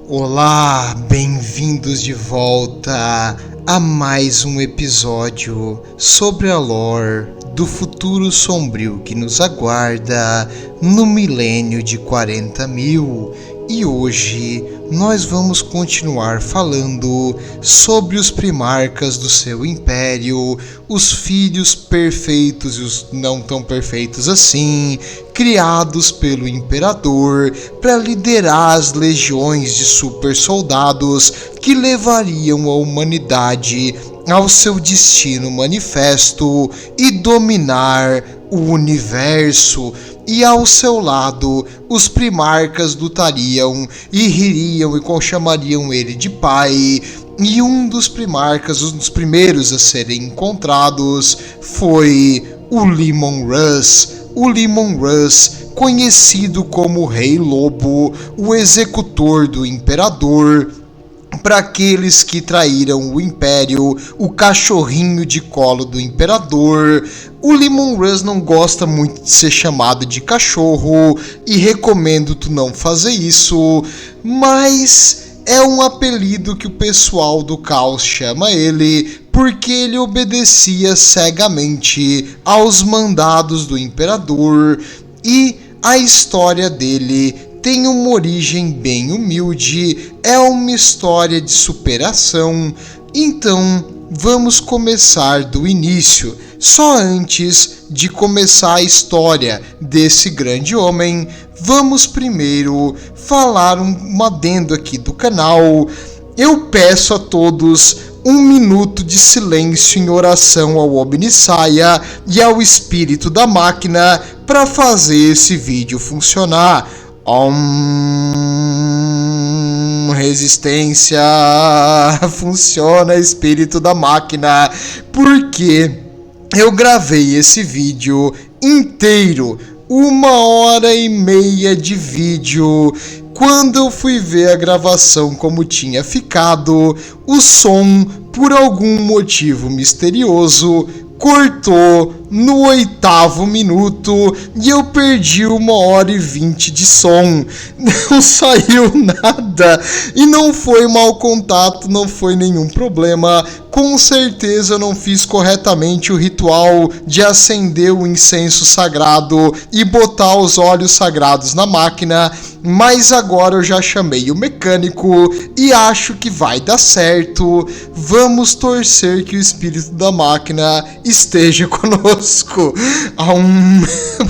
Olá, bem-vindos de volta a mais um episódio sobre a lore do futuro sombrio que nos aguarda no milênio de 40.000. E hoje nós vamos continuar falando sobre os primarcas do seu império, os filhos perfeitos e os não tão perfeitos assim, criados pelo imperador para liderar as legiões de super soldados que levariam a humanidade ao seu destino manifesto e dominar o universo. E ao seu lado, os primarcas lutariam e ririam e chamariam ele de pai. E um dos primarcas, um dos primeiros a serem encontrados, foi o Leman Russ. O Leman Russ, conhecido como Rei Lobo, o executor do imperador. Para aqueles que traíram o império, o cachorrinho de colo do imperador. O Leman Russ não gosta muito de ser chamado de cachorro e recomendo tu não fazer isso, mas é um apelido que o pessoal do caos chama ele porque ele obedecia cegamente aos mandados do imperador e a história dele tem uma origem bem humilde, é uma história de superação. Então vamos começar do início. Só antes de começar a história desse grande homem, vamos primeiro falar um adendo aqui do canal. Eu peço a todos 1 minuto de silêncio em oração ao Omnissaia e ao espírito da máquina para fazer esse vídeo funcionar. Resistência, funciona espírito da máquina, porque eu gravei esse vídeo inteiro, 1h30 de vídeo. Quando eu fui ver a gravação como tinha ficado, o som, por algum motivo misterioso, cortou no 8º minuto e eu perdi 1h20 de som. Não saiu nada e não foi mau contato, não foi nenhum problema. Com certeza eu não fiz corretamente o ritual de acender o incenso sagrado e botar os óleos sagrados na máquina, mas agora eu já chamei o mecânico e acho que vai dar certo. Vamos torcer que o espírito da máquina esteja conosco.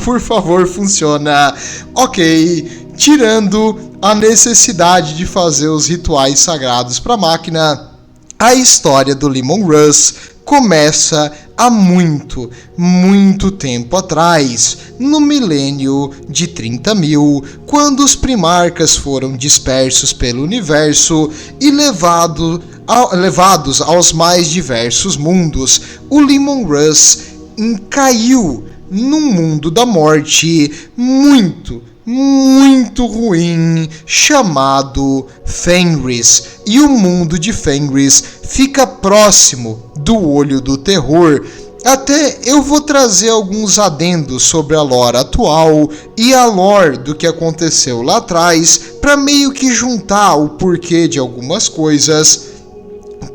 Por favor, funciona. Ok, tirando a necessidade de fazer os rituais sagrados para a máquina, a história do Leman Russ começa há muito tempo atrás, no milênio de 30.000, quando os primarcas foram dispersos pelo universo e levados aos mais diversos mundos. O Leman Russ caiu num mundo da morte muito ruim, chamado Fenris, e o mundo de Fenris fica próximo do Olho do Terror. Até eu vou trazer alguns adendos sobre a lore atual e a lore do que aconteceu lá atrás, para meio que juntar o porquê de algumas coisas.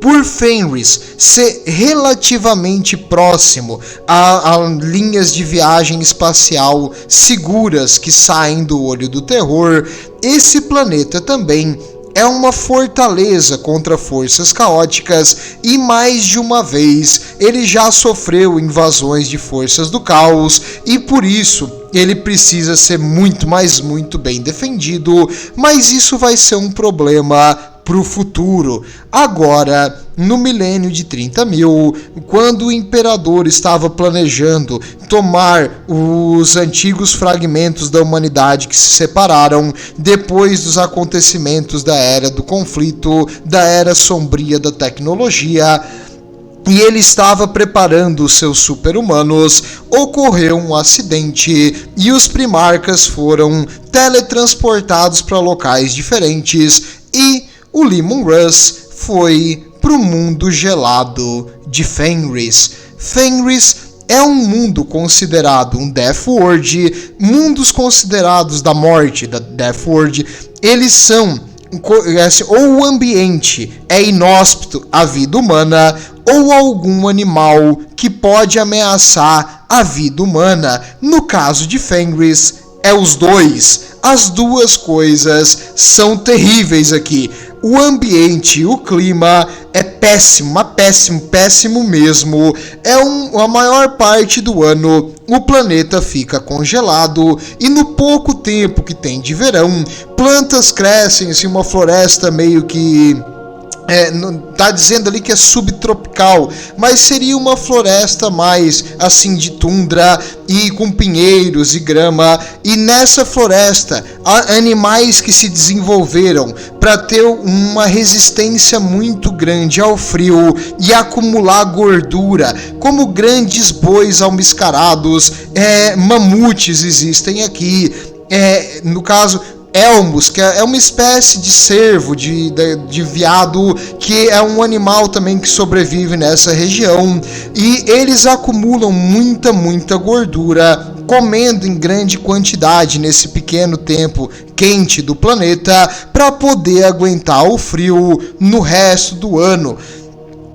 Por Fenris ser relativamente próximo a linhas de viagem espacial seguras que saem do Olho do Terror, esse planeta também é uma fortaleza contra forças caóticas e mais de uma vez ele já sofreu invasões de forças do caos e por isso ele precisa ser muito bem defendido, mas isso vai ser um problema para o futuro. Agora, no milênio de 30.000, quando o imperador estava planejando tomar os antigos fragmentos da humanidade que se separaram depois dos acontecimentos da Era do Conflito, da Era Sombria da Tecnologia, e ele estava preparando os seus super-humanos, ocorreu um acidente e os primarcas foram teletransportados para locais diferentes e o Leman Russ foi para o mundo gelado de Fenris. Fenris é um mundo considerado um Death World. Mundos considerados da morte da Death World, eles são ou o ambiente é inóspito à vida humana, ou algum animal que pode ameaçar a vida humana. No caso de Fenris, é os dois. As duas coisas são terríveis aqui. O ambiente, o clima é péssimo, péssimo mesmo. A maior parte do ano o planeta fica congelado e no pouco tempo que tem de verão, plantas crescem assim, uma floresta meio que... tá dizendo ali que é subtropical, mas seria uma floresta mais assim de tundra e com pinheiros e grama, e nessa floresta há animais que se desenvolveram para ter uma resistência muito grande ao frio e acumular gordura, como grandes bois almiscarados, mamutes existem aqui, no caso elmos, que é uma espécie de cervo, de veado, que é um animal também que sobrevive nessa região, e eles acumulam muita gordura, comendo em grande quantidade nesse pequeno tempo quente do planeta, para poder aguentar o frio no resto do ano.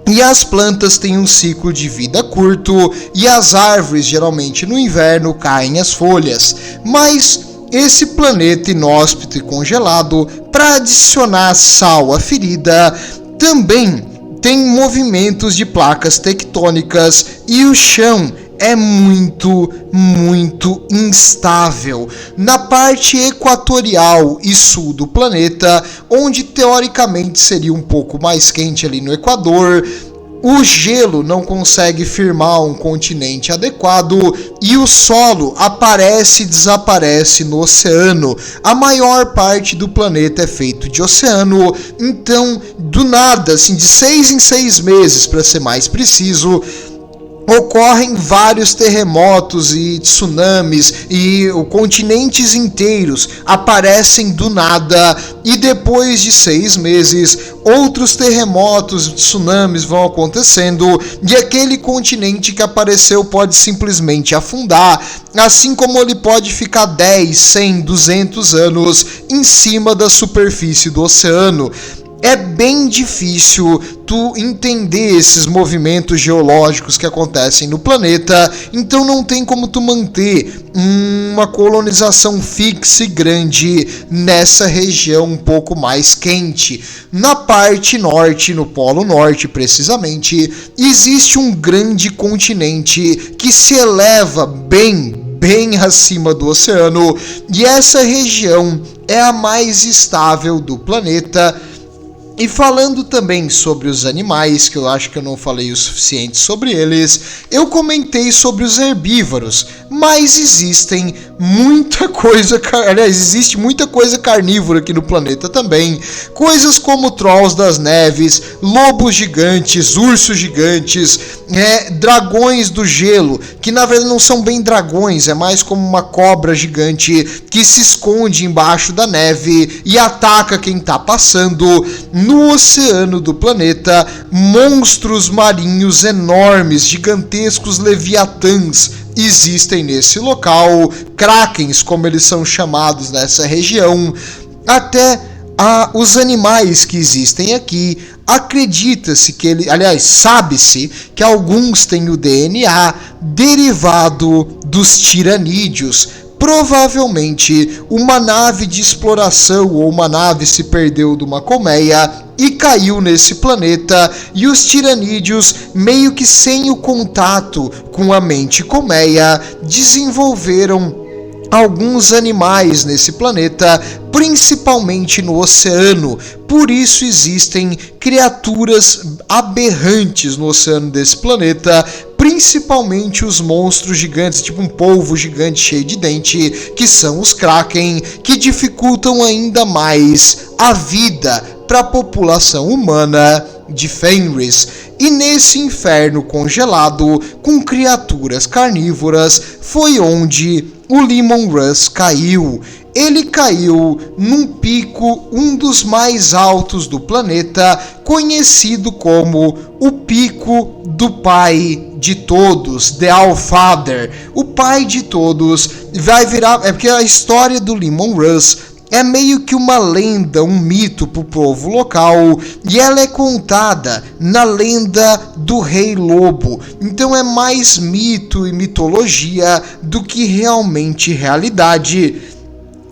E as plantas têm um ciclo de vida curto, e as árvores geralmente no inverno caem as folhas, mas esse planeta inóspito e congelado, para adicionar sal à ferida, também tem movimentos de placas tectônicas e o chão é muito instável. Na parte equatorial e sul do planeta, onde teoricamente seria um pouco mais quente ali no Equador, o gelo não consegue firmar um continente adequado e o solo aparece e desaparece no oceano. A maior parte do planeta é feito de oceano, então do nada, assim, de 6 em 6 meses, para ser mais preciso, ocorrem vários terremotos e tsunamis e continentes inteiros aparecem do nada, e depois de 6 meses outros terremotos e tsunamis vão acontecendo e aquele continente que apareceu pode simplesmente afundar, assim como ele pode ficar 10, 100, 200 anos em cima da superfície do oceano. É bem difícil tu entender esses movimentos geológicos que acontecem no planeta, então não tem como tu manter uma colonização fixa e grande nessa região um pouco mais quente. Na parte norte, no Polo Norte precisamente, existe um grande continente que se eleva bem acima do oceano, e essa região é a mais estável do planeta. E falando também sobre os animais, que eu acho que eu não falei o suficiente sobre eles, eu comentei sobre os herbívoros, mas existe muita coisa carnívora aqui no planeta também. Coisas como trolls das neves, lobos gigantes, ursos gigantes, dragões do gelo, que na verdade não são bem dragões, é mais como uma cobra gigante que se esconde embaixo da neve e ataca quem está passando. No oceano do planeta, monstros marinhos enormes, gigantescos leviatãs existem nesse local, krakens, como eles são chamados nessa região. Até os animais que existem aqui, acredita-se que sabe-se que alguns têm o DNA derivado dos tiranídeos. Provavelmente uma nave de exploração ou uma nave se perdeu de uma colmeia e caiu nesse planeta, e os tiranídeos, meio que sem o contato com a mente colmeia, desenvolveram alguns animais nesse planeta, principalmente no oceano. Por isso existem criaturas aberrantes no oceano desse planeta, principalmente os monstros gigantes, tipo um polvo gigante cheio de dente, que são os Kraken, que dificultam ainda mais a vida para a população humana de Fenris. E nesse inferno congelado, com criaturas carnívoras, foi onde o Leman Russ caiu. Ele caiu num pico, um dos mais altos do planeta, conhecido como o Pico do Pai de Todos, The All-Father. O Pai de Todos vai virar... É porque a história do Leman Russ é meio que uma lenda, um mito para o povo local, e ela é contada na lenda do Rei Lobo. Então é mais mito e mitologia do que realmente realidade.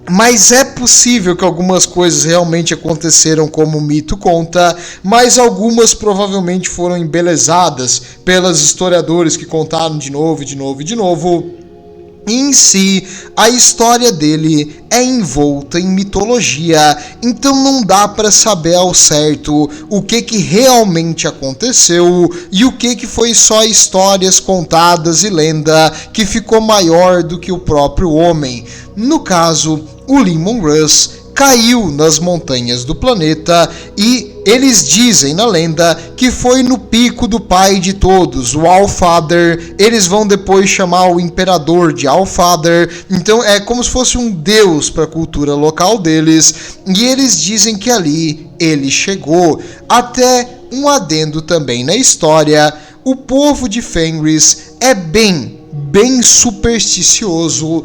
Mas é possível que algumas coisas realmente aconteceram como o mito conta, mas algumas provavelmente foram embelezadas pelos historiadores que contaram de novo, de novo e de novo. Em si, a história dele é envolta em mitologia, então não dá para saber ao certo o que realmente aconteceu e o que foi só histórias contadas e lenda que ficou maior do que o próprio homem. No caso, o Leman Russ caiu nas montanhas do planeta e eles dizem na lenda que foi no pico do pai de todos, o All-Father. Eles vão depois chamar o imperador de All-Father, então é como se fosse um deus para a cultura local deles, e eles dizem que ali ele chegou. Até um adendo também na história, o povo de Fenris é bem supersticioso.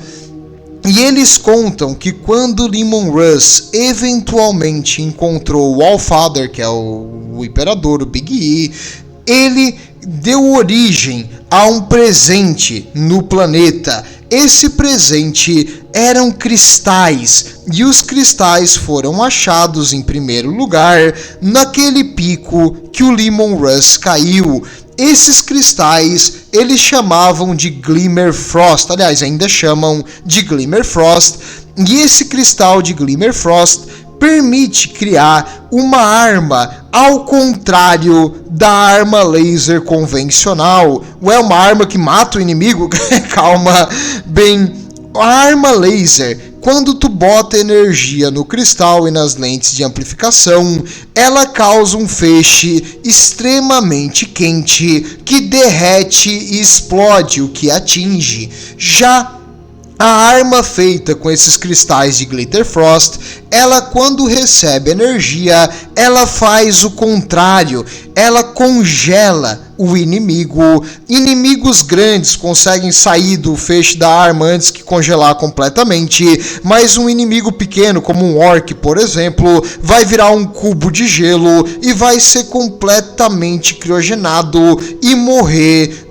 E eles contam que quando Leman Russ eventualmente encontrou o All-Father, que é o imperador, o Big E, ele deu origem a um presente no planeta. Esse presente eram cristais, e os cristais foram achados em primeiro lugar naquele pico que o Leman Russ caiu. Esses cristais eles chamavam de Glimmerfrost, aliás, ainda chamam de Glimmerfrost, e esse cristal de Glimmerfrost permite criar uma arma ao contrário da arma laser convencional. Ou é uma arma que mata o inimigo? Calma, bem, a arma laser, quando tu bota energia no cristal e nas lentes de amplificação, ela causa um feixe extremamente quente que derrete e explode o que atinge. Já a arma feita com esses cristais de Glitterfrost, ela quando recebe energia, ela faz o contrário, ela congela o inimigo. Inimigos grandes conseguem sair do feixe da arma antes que congelar completamente, mas um inimigo pequeno, como um orc, por exemplo, vai virar um cubo de gelo e vai ser completamente criogenado e morrer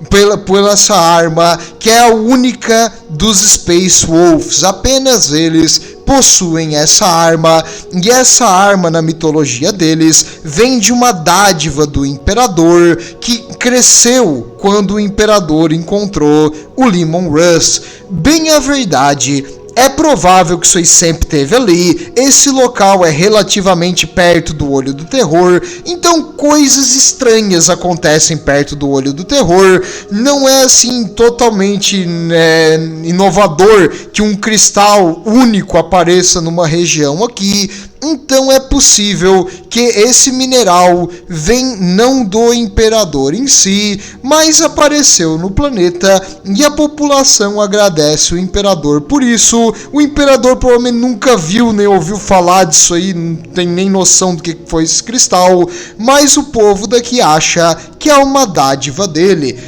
por essa arma, que é a única dos Space Wolves. Apenas eles possuem essa arma, e essa arma na mitologia deles vem de uma dádiva do imperador que cresceu quando o imperador encontrou o Leman Russ. Bem a verdade, é provável que isso aí sempre teve ali. Esse local é relativamente perto do Olho do Terror, então coisas estranhas acontecem perto do Olho do Terror. Não é assim totalmente inovador que um cristal único apareça numa região aqui. Então é possível que esse mineral vem não do imperador em si, mas apareceu no planeta e a população agradece o imperador por isso. O imperador provavelmente nunca viu nem ouviu falar disso aí, não tem nem noção do que foi esse cristal, mas o povo daqui acha que é uma dádiva dele.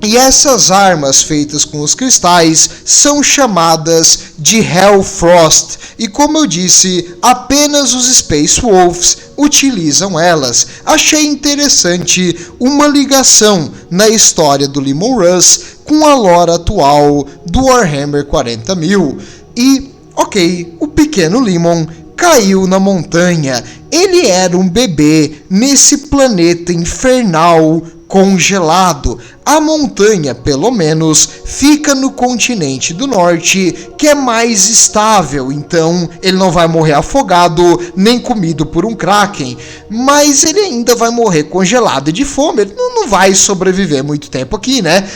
E essas armas feitas com os cristais são chamadas de Hellfrost. E como eu disse, apenas os Space Wolves utilizam elas. Achei interessante uma ligação na história do Leman Russ com a lore atual do Warhammer 40.000. E, ok, o pequeno Leman caiu na montanha. Ele era um bebê nesse planeta infernal congelado. A montanha, pelo menos, fica no continente do norte, que é mais estável, então ele não vai morrer afogado, nem comido por um kraken, mas ele ainda vai morrer congelado e de fome. Ele não vai sobreviver muito tempo aqui, né?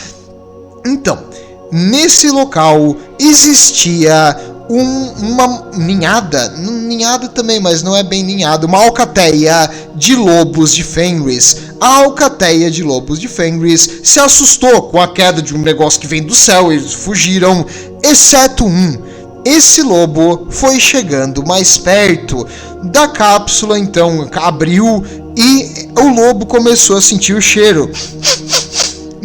Então, nesse local existia uma ninhada também, mas não é bem ninhada, uma alcateia de lobos de Fenris. A alcateia de lobos de Fenris se assustou com a queda de um negócio que vem do céu, eles fugiram, exceto um. Esse lobo foi chegando mais perto da cápsula, então abriu e o lobo começou a sentir o cheiro.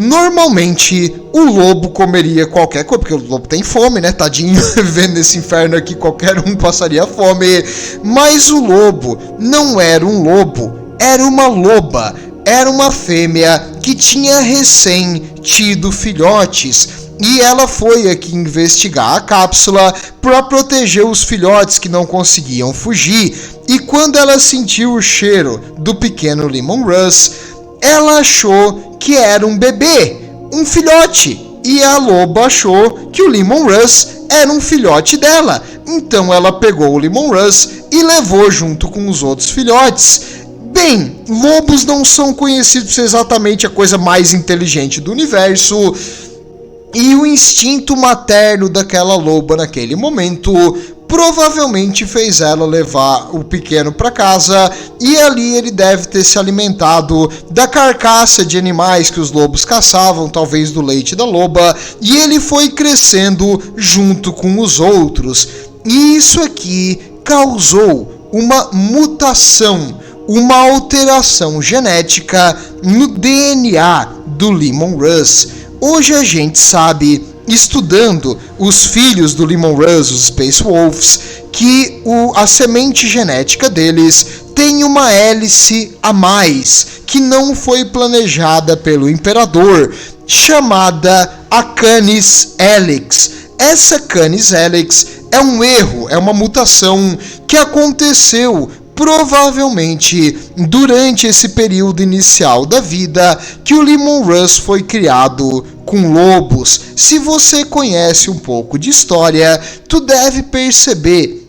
Normalmente o lobo comeria qualquer coisa, porque o lobo tem fome, né? Tadinho, vivendo nesse inferno aqui, qualquer um passaria fome. Mas o lobo não era um lobo, era uma loba. Era uma fêmea que tinha recém tido filhotes. E ela foi aqui investigar a cápsula para proteger os filhotes que não conseguiam fugir. E quando ela sentiu o cheiro do pequeno Leman Russ, ela achou que era um bebê, um filhote. E a loba achou que o Leman Russ era um filhote dela. Então ela pegou o Leman Russ e levou junto com os outros filhotes. Bem, lobos não são conhecidos por ser exatamente a coisa mais inteligente do universo. E o instinto materno daquela loba naquele momento provavelmente fez ela levar o pequeno para casa, e ali ele deve ter se alimentado da carcaça de animais que os lobos caçavam, talvez do leite da loba, e ele foi crescendo junto com os outros. E isso aqui causou uma mutação, uma alteração genética no DNA do Leman Russ. Hoje a gente sabe, estudando os filhos do Leman Russ, os Space Wolves, que a semente genética deles tem uma hélice a mais, que não foi planejada pelo imperador, chamada a Canis Helix. Essa Canis Helix é um erro, é uma mutação que aconteceu provavelmente durante esse período inicial da vida que o Leman Russ foi criado com lobos. Se você conhece um pouco de história, tu deve perceber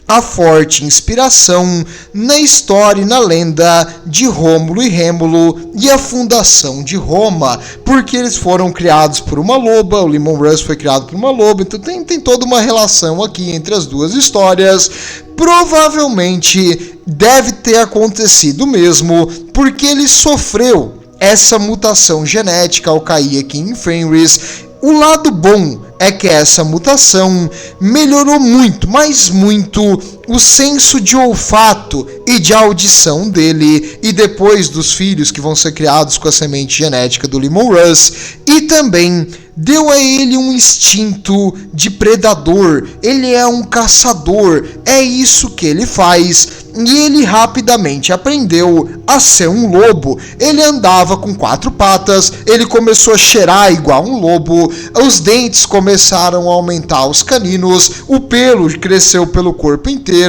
a forte inspiração na história e na lenda de Rômulo e Rêmulo e a fundação de Roma, porque eles foram criados por uma loba, o Leman Russ foi criado por uma loba, então tem toda uma relação aqui entre as duas histórias. Provavelmente deve ter acontecido mesmo, porque ele sofreu essa mutação genética ao cair aqui em Fenris. O lado bom é que essa mutação melhorou muito, mas muito, o senso de olfato e de audição dele, e depois dos filhos que vão ser criados com a semente genética do Leman Russ, e também deu a ele um instinto de predador. Ele é um caçador, é isso que ele faz, e ele rapidamente aprendeu a ser um lobo. Ele andava com 4 patas, ele começou a cheirar igual um lobo, os dentes começaram a aumentar os caninos, o pelo cresceu pelo corpo inteiro,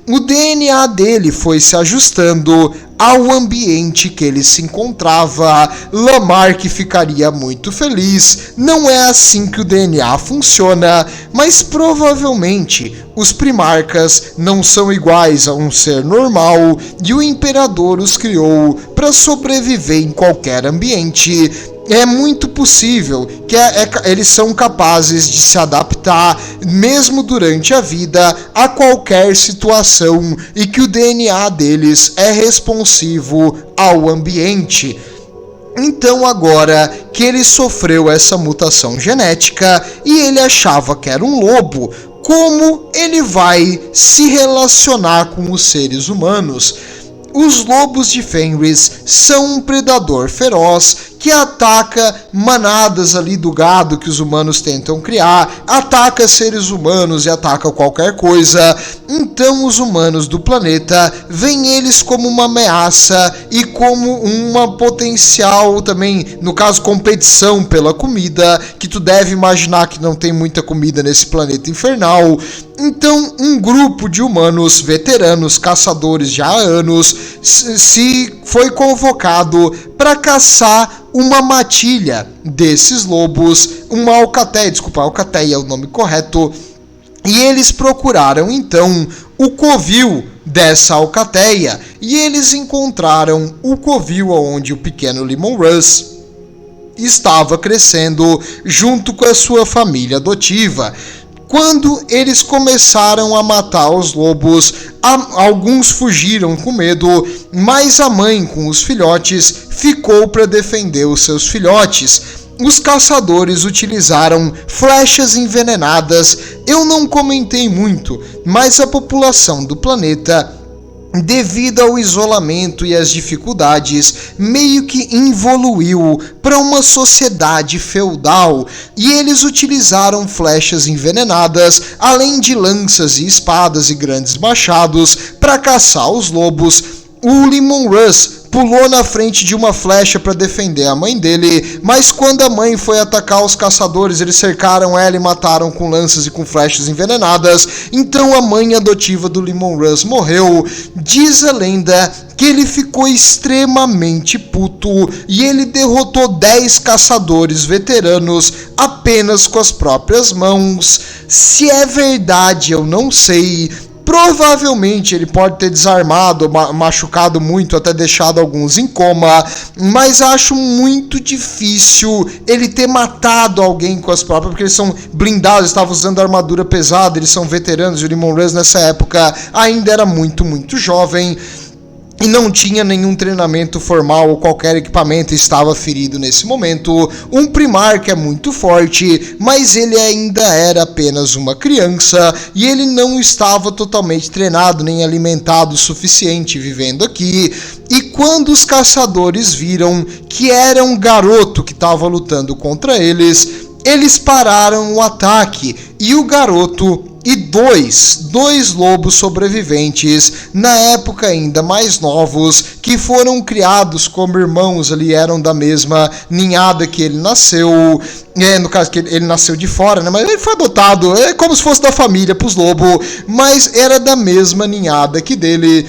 o DNA dele foi se ajustando ao ambiente que ele se encontrava. Lamarck ficaria muito feliz. Não é assim que o DNA funciona, mas provavelmente os primarcas não são iguais a um ser normal, e o imperador os criou para sobreviver em qualquer ambiente. É muito possível que eles são capazes de se adaptar, mesmo durante a vida, a qualquer situação, e que o DNA deles é responsivo ao ambiente. Então agora que ele sofreu essa mutação genética e ele achava que era um lobo, como ele vai se relacionar com os seres humanos? Os lobos de Fenris são um predador feroz que ataca manadas ali do gado que os humanos tentam criar, ataca seres humanos e ataca qualquer coisa. Então os humanos do planeta veem eles como uma ameaça e como uma potencial também, no caso, competição pela comida, que tu deve imaginar que não tem muita comida nesse planeta infernal. Então um grupo de humanos veteranos, caçadores já há anos, se foi convocado para caçar uma matilha desses lobos, uma alcateia, alcateia é o nome correto, e eles procuraram então o covil dessa alcateia, e eles encontraram o covil onde o pequeno Leman Russ estava crescendo junto com a sua família adotiva. Quando eles começaram a matar os lobos, alguns fugiram com medo, mas a mãe com os filhotes ficou para defender os seus filhotes. Os caçadores utilizaram flechas envenenadas. Eu não comentei muito, mas a população do planeta devido ao isolamento e às dificuldades, meio que evoluiu para uma sociedade feudal, e eles utilizaram flechas envenenadas, além de lanças e espadas e grandes machados, para caçar os lobos. O Leman Russ pulou na frente de uma flecha para defender a mãe dele, mas quando a mãe foi atacar os caçadores, eles cercaram ela e mataram com lanças e com flechas envenenadas. Então a mãe adotiva do Leman Russ morreu. Diz a lenda que ele ficou extremamente puto e ele derrotou 10 caçadores veteranos apenas com as próprias mãos. Se é verdade, eu não sei. Provavelmente ele pode ter desarmado, machucado muito, até deixado alguns em coma, mas acho muito difícil ele ter matado alguém com as próprias, porque eles são blindados, estavam usando armadura pesada, eles são veteranos, e o Leman Russ nessa época ainda era muito, muito jovem. E não tinha nenhum treinamento formal ou qualquer equipamento, estava ferido nesse momento. Um Primarca é muito forte, mas ele ainda era apenas uma criança e ele não estava totalmente treinado nem alimentado o suficiente vivendo aqui. E quando os caçadores viram que era um garoto que estava lutando contra eles, eles pararam o ataque e o garoto e dois lobos sobreviventes, na época ainda mais novos, que foram criados como irmãos ali, eram da mesma ninhada que ele nasceu, no caso que ele nasceu de fora, né, mas ele foi adotado, é como se fosse da família pros lobos, mas era da mesma ninhada que dele.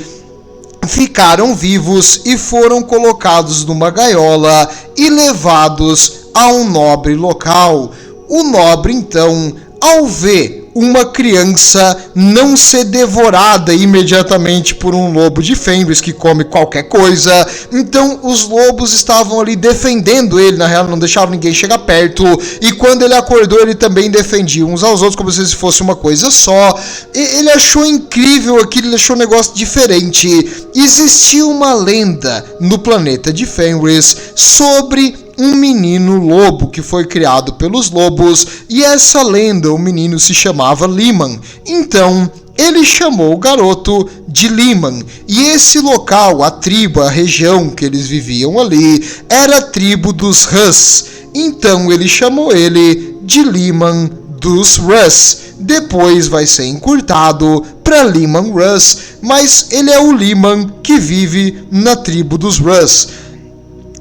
Ficaram vivos e foram colocados numa gaiola e levados a um nobre local. O nobre, então, ao ver uma criança não ser devorada imediatamente por um lobo de Fenris que come qualquer coisa, então os lobos estavam ali defendendo ele, na real não deixavam ninguém chegar perto, e quando ele acordou ele também defendia uns aos outros como se fosse uma coisa só. Ele achou incrível aquilo, ele achou um negócio diferente. Existia uma lenda no planeta de Fenris sobre um menino lobo que foi criado pelos lobos, e essa lenda, o menino se chamava Leman. Então ele chamou o garoto de Leman, e esse local, a tribo, a região que eles viviam ali, era a tribo dos Russ. Então ele chamou ele de Leman dos Russ. Depois vai ser encurtado para Leman Russ, mas ele é o Leman que vive na tribo dos Russ.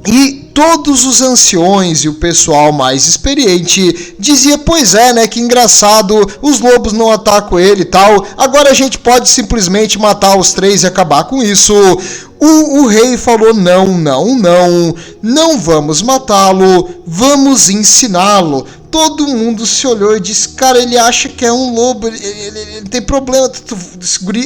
E todos os anciões e o pessoal mais experiente dizia, pois é, né, que engraçado, os lobos não atacam ele e tal, agora a gente pode simplesmente matar os 3 e acabar com isso. O rei falou, não vamos matá-lo, vamos ensiná-lo. Todo mundo se olhou e disse, cara, ele acha que é um lobo, ele tem problema,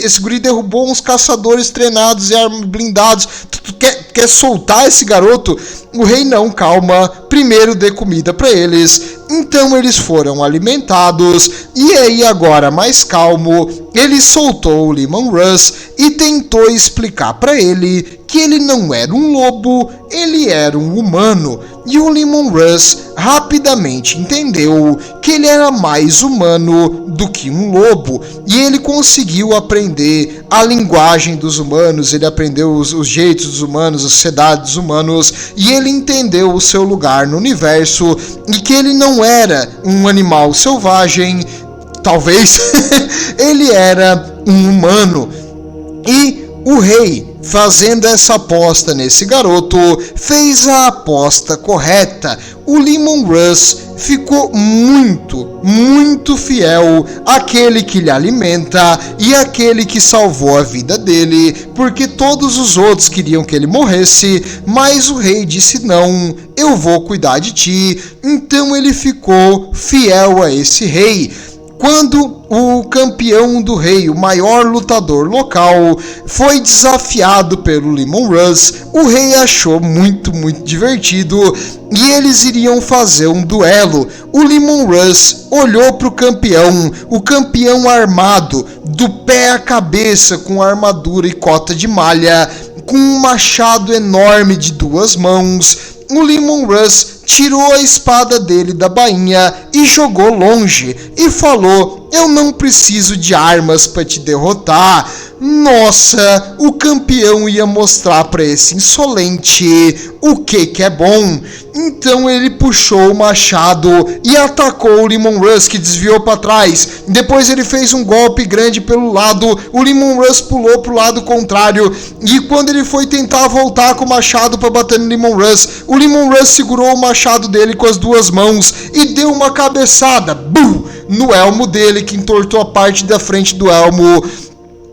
esse guri derrubou uns caçadores treinados e blindados, tu quer soltar esse garoto? O rei, não, calma, primeiro dê comida para eles. Então eles foram alimentados, e aí agora mais calmo, ele soltou o Leman Russ e tentou explicar para ele que ele não era um lobo, ele era um humano. E o Leman Russ rapidamente entendeu que ele era mais humano do que um lobo, e ele conseguiu aprender a linguagem dos humanos, ele aprendeu os jeitos dos humanos, a sociedade dos humanos, e ele entendeu o seu lugar no universo, e que ele não era um animal selvagem, talvez, ele era um humano. E o rei, fazendo essa aposta nesse garoto, fez a aposta correta. O Leman Russ ficou muito fiel àquele que lhe alimenta e àquele que salvou a vida dele, porque todos os outros queriam que ele morresse, mas o rei disse, não, eu vou cuidar de ti. Então ele ficou fiel a esse rei. Quando o campeão do rei, o maior lutador local, foi desafiado pelo Leman Russ, o rei achou muito divertido e eles iriam fazer um duelo. O Leman Russ olhou para o campeão armado, do pé à cabeça, com armadura e cota de malha, com um machado enorme de 2 mãos. O Leman Russ tirou a espada dele da bainha e jogou longe, e falou, eu não preciso de armas para te derrotar. nossa, o campeão ia mostrar para esse insolente o que é bom. Então ele puxou o machado e atacou o Leman Russ, que desviou para trás. Depois ele fez um golpe grande pelo lado, o Leman Russ pulou pro lado contrário, e quando ele foi tentar voltar com o machado para bater no Leman Russ, o Leman Russ segurou o machado dele com as duas mãos e deu uma cabeçada no elmo dele, que entortou a parte da frente do elmo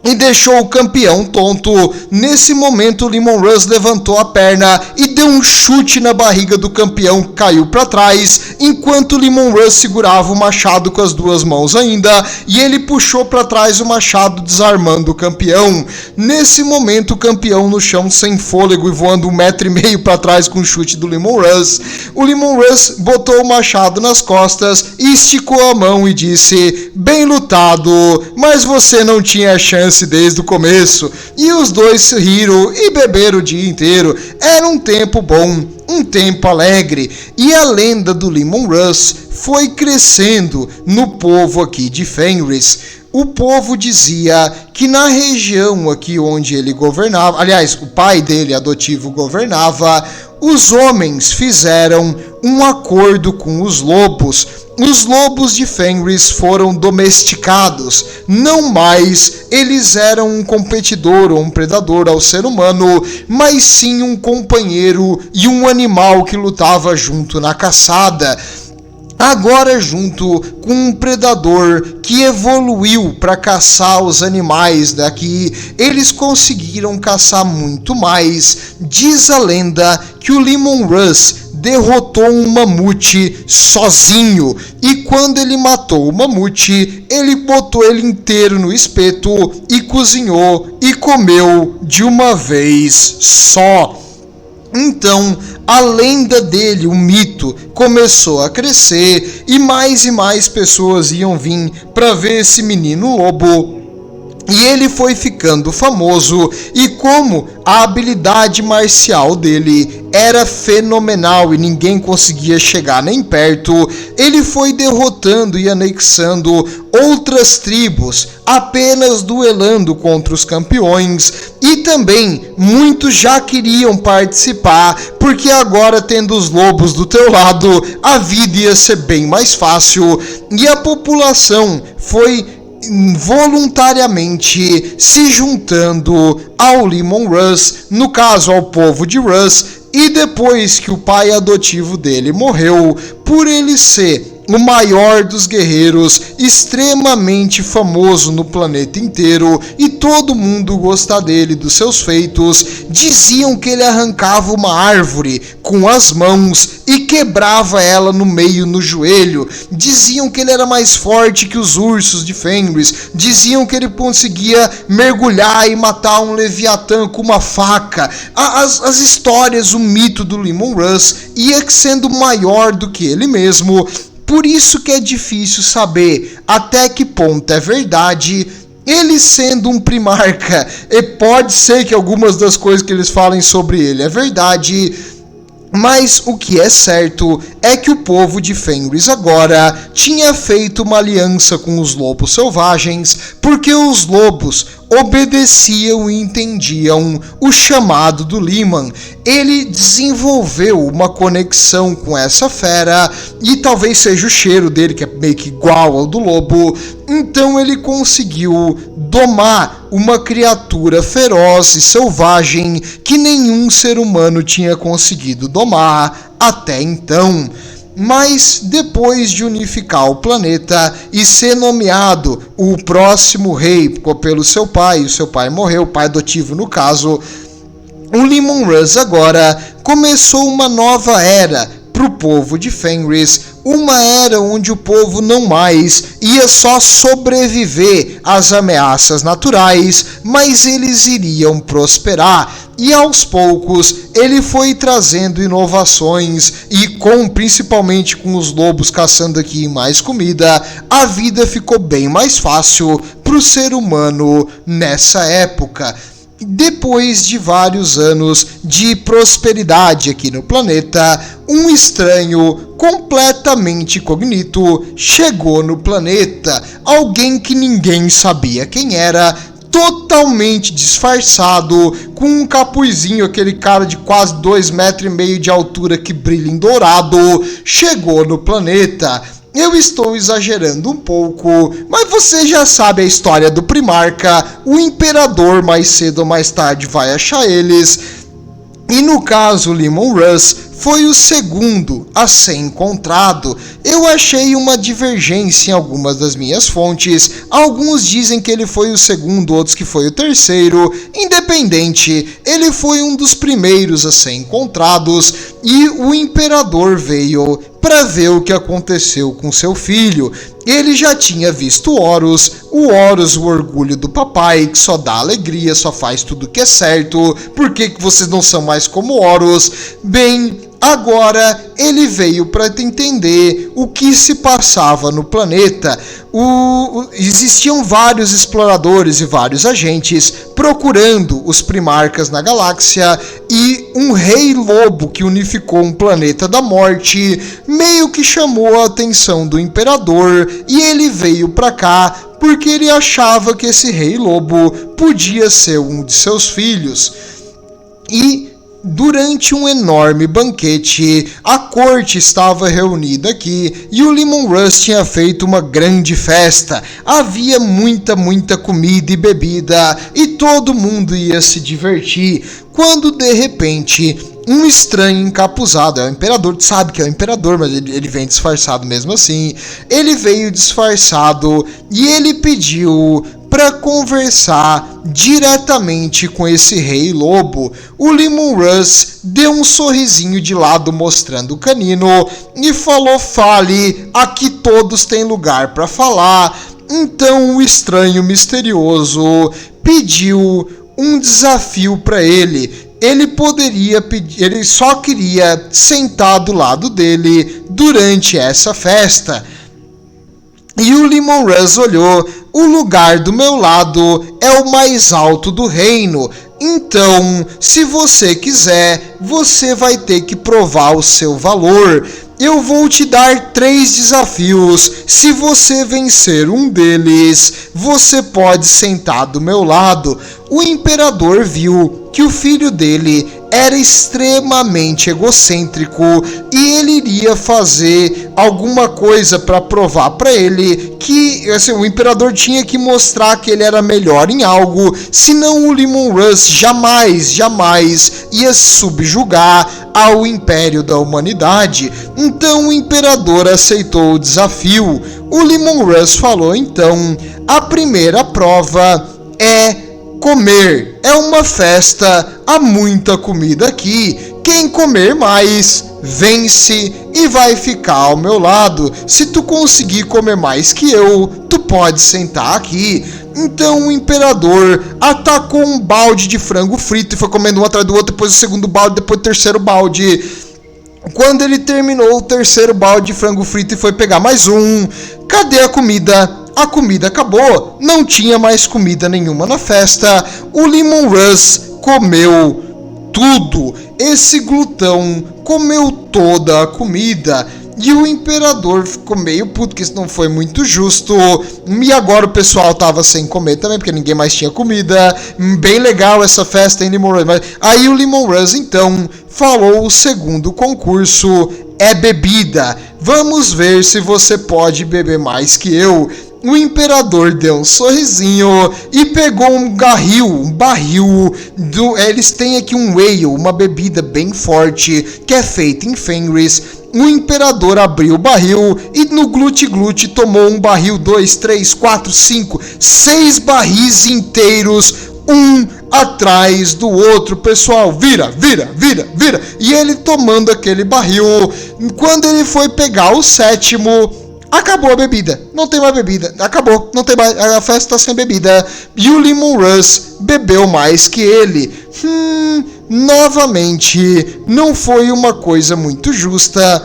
e deixou o campeão tonto. Nesse momento, o Leman Russ levantou a perna e deu um chute na barriga do campeão, que caiu para trás, enquanto o Leman Russ segurava o machado com as duas mãos ainda, e ele puxou para trás o machado, desarmando o campeão. Nesse momento, o campeão no chão sem fôlego e voando 1,5 metro para trás com o chute do Leman Russ. O Leman Russ botou o machado nas costas e esticou a mão e disse: "Bem lutado, mas você não tinha chance desde o começo." E os dois se riram e beberam o dia inteiro. Era um tempo bom, um tempo alegre, e a lenda do Leman Russ foi crescendo no povo aqui de Fenris. O povo dizia que na região aqui onde ele governava, aliás, o pai dele adotivo governava, os homens fizeram um acordo com os lobos. Os lobos de Fenris foram domesticados. Não mais eles eram um competidor ou um predador ao ser humano, mas sim um companheiro e um animal que lutava junto na caçada. Agora, junto com um predador que evoluiu para caçar os animais daqui, eles conseguiram caçar muito mais. Diz a lenda que o Leman Russ derrotou um mamute sozinho, e quando ele matou o mamute, ele botou ele inteiro no espeto e cozinhou e comeu de uma vez só. Então, a lenda dele, o mito, começou a crescer e mais pessoas iam vir para ver esse menino lobo. E ele foi ficando famoso, e como a habilidade marcial dele era fenomenal e ninguém conseguia chegar nem perto, ele foi derrotando e anexando outras tribos, apenas duelando contra os campeões. E também muitos já queriam participar, porque agora, tendo os lobos do teu lado, a vida ia ser bem mais fácil, e a população foi voluntariamente se juntando ao Leman Russ, no caso ao povo de Russ. E depois que o pai adotivo dele morreu, por ele ser o maior dos guerreiros, extremamente famoso no planeta inteiro, e todo mundo gostar dele, dos seus feitos, diziam que ele arrancava uma árvore com as mãos e quebrava ela no meio, no joelho. Diziam que ele era mais forte que os ursos de Fenris. Diziam que ele conseguia mergulhar e matar um leviatã com uma faca. As histórias, o mito do Leman Russ ia sendo maior do que ele mesmo. Por isso que é difícil saber até que ponto é verdade, ele sendo um primarca. E pode ser que algumas das coisas que eles falem sobre ele é verdade, mas o que é certo é que o povo de Fenris agora tinha feito uma aliança com os lobos selvagens, porque os lobos obedeciam e entendiam o chamado do Leman. Ele desenvolveu uma conexão com essa fera, e talvez seja o cheiro dele, que é meio que igual ao do lobo. Então ele conseguiu domar uma criatura feroz e selvagem que nenhum ser humano tinha conseguido domar até então. Mas depois de unificar o planeta e ser nomeado o próximo rei pelo seu pai, o seu pai morreu, o pai adotivo no caso, o Leman Russ agora começou uma nova era para o povo de Fenris, uma era onde o povo não mais ia só sobreviver às ameaças naturais, mas eles iriam prosperar. E aos poucos ele foi trazendo inovações, e principalmente com os lobos caçando aqui mais comida, a vida ficou bem mais fácil para o ser humano nessa época. Depois de vários anos de prosperidade aqui no planeta, um estranho completamente cognito chegou no planeta. Alguém que ninguém sabia quem era, totalmente disfarçado, com um capuzinho, aquele cara de quase 2,5 metros de altura que brilha em dourado, chegou no planeta. Eu estou exagerando um pouco, mas você já sabe a história do Primarca. O Imperador mais cedo ou mais tarde vai achar eles. E no caso, Leman Russ foi o segundo a ser encontrado. Eu achei uma divergência em algumas das minhas fontes. Alguns dizem que ele foi o segundo, outros que foi o terceiro. Independente, ele foi um dos primeiros a ser encontrados e o Imperador veio para ver o que aconteceu com seu filho. Ele já tinha visto Horus, o orgulho do papai, que só dá alegria, só faz tudo que é certo. Por que vocês não são mais como Horus? Bem, agora ele veio para entender o que se passava no planeta. Existiam vários exploradores e vários agentes procurando os Primarcas na galáxia, e um rei lobo que unificou um planeta da morte meio que chamou a atenção do Imperador, e ele veio para cá porque ele achava que esse rei lobo podia ser um de seus filhos. E durante um enorme banquete, a corte estava reunida aqui e o Leman Russ tinha feito uma grande festa. Havia muita comida e bebida e todo mundo ia se divertir, quando de repente um estranho encapuzado, é o Imperador, sabe que é o Imperador, mas ele vem disfarçado mesmo assim. Ele veio disfarçado e ele pediu para conversar diretamente com esse rei lobo. O Leman Russ deu um sorrisinho de lado mostrando o canino e falou: fale, aqui todos têm lugar para falar. Então o estranho misterioso pediu um desafio para ele. Ele poderia pedir, ele só queria sentar do lado dele durante essa festa. E o Leman Russ olhou: o lugar do meu lado é o mais alto do reino. Então, se você quiser, você vai ter que provar o seu valor. Eu vou te dar 3 desafios. Se você vencer um deles, você pode sentar do meu lado. O Imperador viu que o filho dele era extremamente egocêntrico e ele iria fazer alguma coisa para provar para ele que o Imperador tinha que mostrar que ele era melhor em algo, senão o Leman Russ jamais ia subjugar ao Império da Humanidade. Então o Imperador aceitou o desafio. O Leman Russ falou: então, a primeira prova é comer. É uma festa, há muita comida aqui. Quem comer mais, vence e vai ficar ao meu lado. Se tu conseguir comer mais que eu, tu pode sentar aqui. Então o Imperador atacou um balde de frango frito e foi comendo um atrás do outro, depois o segundo balde, depois o terceiro balde. Quando ele terminou o terceiro balde de frango frito e foi pegar mais um, cadê a comida? A comida acabou, não tinha mais comida nenhuma na festa. O Leman Russ comeu tudo. Esse glutão comeu toda a comida. E o Imperador ficou meio puto, porque isso não foi muito justo. E agora o pessoal tava sem comer também, porque ninguém mais tinha comida. Bem legal essa festa em Leman Russ. Aí o Leman Russ, então, falou: o segundo concurso é bebida. Vamos ver se você pode beber mais que eu. O Imperador deu um sorrisinho e pegou um barril eles têm aqui um ale, uma bebida bem forte, que é feita em Fenris. O Imperador abriu o barril e no glute tomou um barril, 2, 3, 4, 5, 6 barris inteiros, um atrás do outro. Pessoal, vira. E ele tomando aquele barril. Quando ele foi pegar o sétimo, acabou a bebida, não tem mais bebida, acabou, não tem mais, a festa tá sem bebida. E o Leman Russ bebeu mais que ele. Novamente, não foi uma coisa muito justa.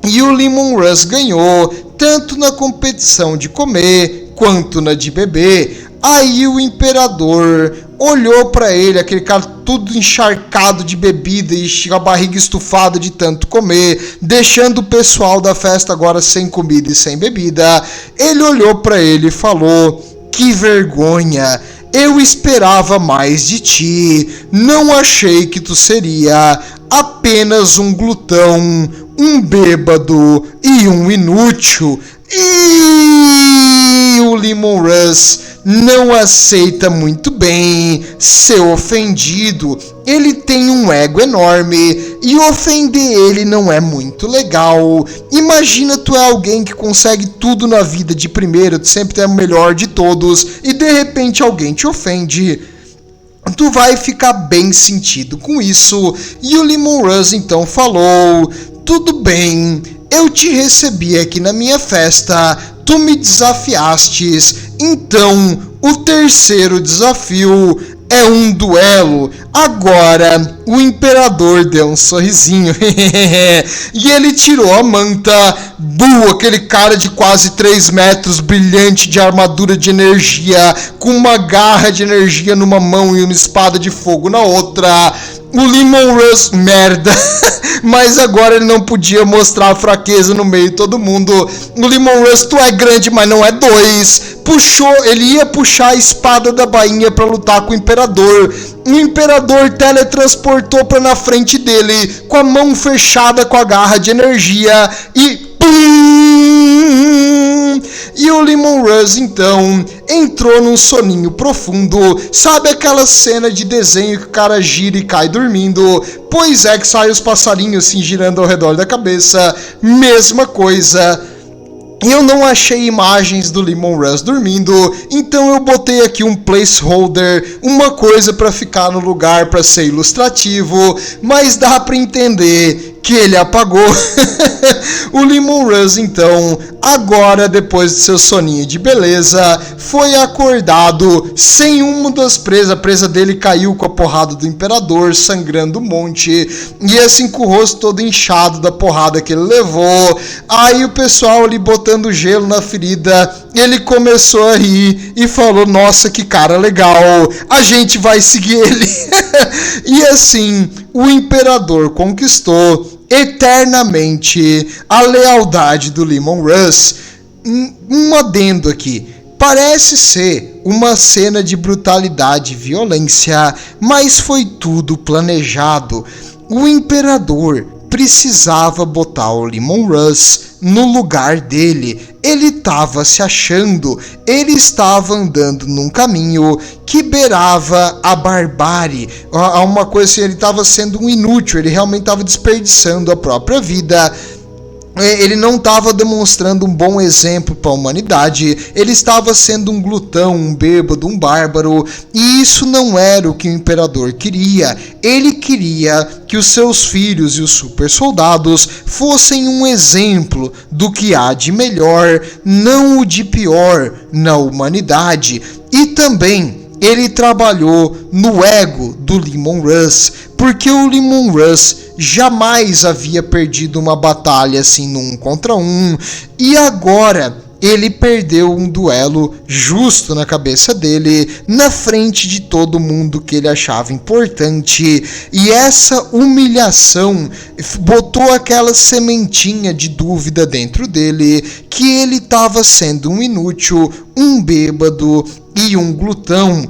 E o Leman Russ ganhou, tanto na competição de comer, quanto na de beber. Aí o Imperador olhou pra ele, aquele cara tudo encharcado de bebida e a barriga estufada de tanto comer, deixando o pessoal da festa agora sem comida e sem bebida. Ele olhou pra ele e falou: que vergonha, eu esperava mais de ti. Não achei que tu seria apenas um glutão, um bêbado e um inútil. E o Lemon Russ não aceita muito bem ser ofendido. Ele tem um ego enorme e ofender ele não é muito legal. Imagina tu é alguém que consegue tudo na vida de primeira, tu sempre é o melhor de todos e de repente alguém te ofende. Tu vai ficar bem sentido com isso. E o Lemon Russ então falou: tudo bem, eu te recebi aqui na minha festa, tu me desafiastes, então o terceiro desafio é um duelo. Agora o imperador deu um sorrisinho e ele tirou a manta. Aquele cara de quase 3 metros, brilhante, de armadura de energia, com uma garra de energia numa mão e uma espada de fogo na outra. O Lemon Russ, merda, mas agora ele não podia mostrar a fraqueza no meio de todo mundo. O Lemon Russ, tu é grande, mas não é 2. Ele ia puxar a espada da bainha para lutar com o imperador. O imperador teletransportou para na frente dele, com a mão fechada com a garra de energia e e o Lemon Russ então entrou num soninho profundo. Sabe aquela cena de desenho que o cara gira e cai dormindo? Pois é, que sai os passarinhos assim girando ao redor da cabeça. Mesma coisa. Eu não achei imagens do Lemon Russ dormindo, então eu botei aqui um placeholder, uma coisa para ficar no lugar para ser ilustrativo, mas dá para entender que ele apagou. O Lemon Russ então, agora depois do seu soninho de beleza, foi acordado sem uma das presas. A presa dele caiu com a porrada do imperador, sangrando um monte, e assim com o rosto todo inchado da porrada que ele levou. Aí o pessoal ali botando gelo na ferida, ele começou a rir e falou: nossa, que cara legal, a gente vai seguir ele. E assim o imperador conquistou eternamente a lealdade do Lemon Russ. Um adendo aqui: parece ser uma cena de brutalidade e violência, mas foi tudo planejado. O imperador precisava botar o Lemon Russ no lugar dele. Ele estava se achando, ele estava andando num caminho que beirava a barbárie, uma coisa assim, ele estava sendo um inútil, ele realmente estava desperdiçando a própria vida. Ele não estava demonstrando um bom exemplo para a humanidade, ele estava sendo um glutão, um bêbado, um bárbaro, e isso não era o que o imperador queria. Ele queria que os seus filhos e os super soldados fossem um exemplo do que há de melhor, não o de pior na humanidade. E também ele trabalhou no ego do Lemon Russ, porque o Lemon Russ jamais havia perdido uma batalha assim no 1 contra 1, e agora ele perdeu um duelo justo na cabeça dele, na frente de todo mundo que ele achava importante, e essa humilhação botou aquela sementinha de dúvida dentro dele, que ele estava sendo um inútil, um bêbado e um glutão.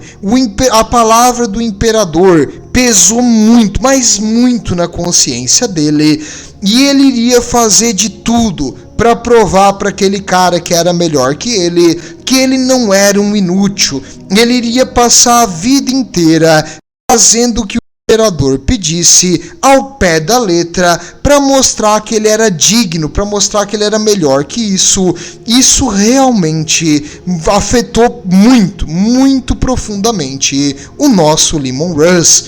A palavra do imperador pesou muito, mas muito na consciência dele, e ele iria fazer de tudo para provar para aquele cara que era melhor que ele não era um inútil. Ele iria passar a vida inteira fazendo o que o imperador pedisse ao pé da letra, para mostrar que ele era digno, para mostrar que ele era melhor que isso. Isso realmente afetou muito, muito profundamente o nosso Lemon Russ.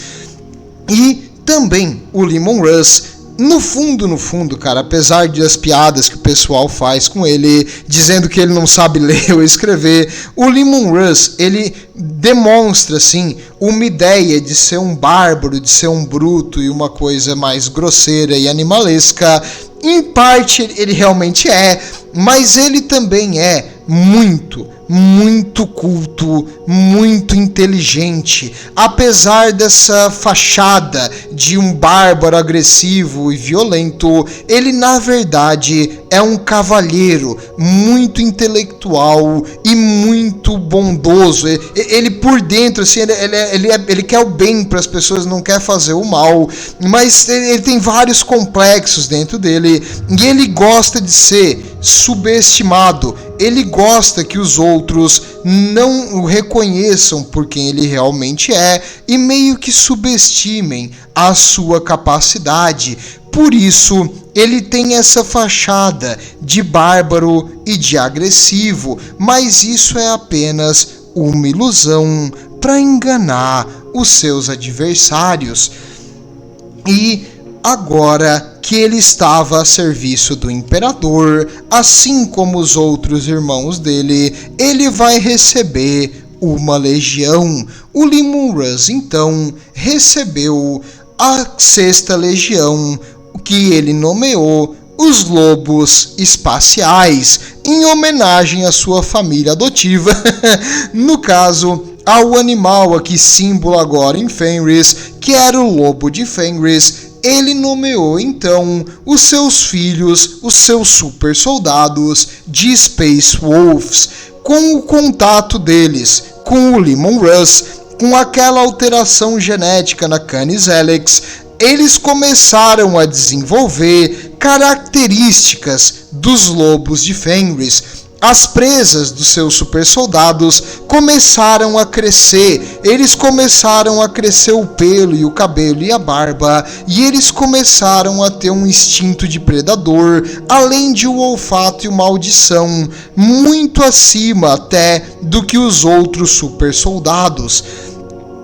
E também o Lemon Russ, no fundo, cara, apesar das piadas que o pessoal faz com ele, dizendo que ele não sabe ler ou escrever, o Lemon Russ, ele demonstra, assim, uma ideia de ser um bárbaro, de ser um bruto e uma coisa mais grosseira e animalesca. Em parte ele realmente é, mas ele também é muito culto, muito inteligente. Apesar dessa fachada de um bárbaro agressivo e violento, ele na verdade é um cavalheiro muito intelectual e muito bondoso. Ele por dentro, assim, ele quer o bem para as pessoas, não quer fazer o mal, mas ele tem vários complexos dentro dele e ele gosta de ser subestimado. Ele gosta que os outros não o reconheçam por quem ele realmente é e meio que subestimem a sua capacidade. Por isso, ele tem essa fachada de bárbaro e de agressivo, mas isso é apenas uma ilusão para enganar os seus adversários. E agora que ele estava a serviço do imperador, assim como os outros irmãos dele, ele vai receber uma legião. O Leman Russ, então, recebeu a 6ª Legião, que ele nomeou os Lobos Espaciais, em homenagem à sua família adotiva, no caso, ao animal aqui símbolo agora em Fenris, que era o Lobo de Fenris. Ele nomeou então os seus filhos, os seus super soldados de Space Wolves, com o contato deles com o Leman Russ, com aquela alteração genética na Canis Helix, eles começaram a desenvolver características dos lobos de Fenris. As presas dos seus super soldados começaram a crescer, eles começaram a crescer o pelo e o cabelo e a barba, e eles começaram a ter um instinto de predador, além de um olfato e uma audição muito acima até do que os outros super soldados.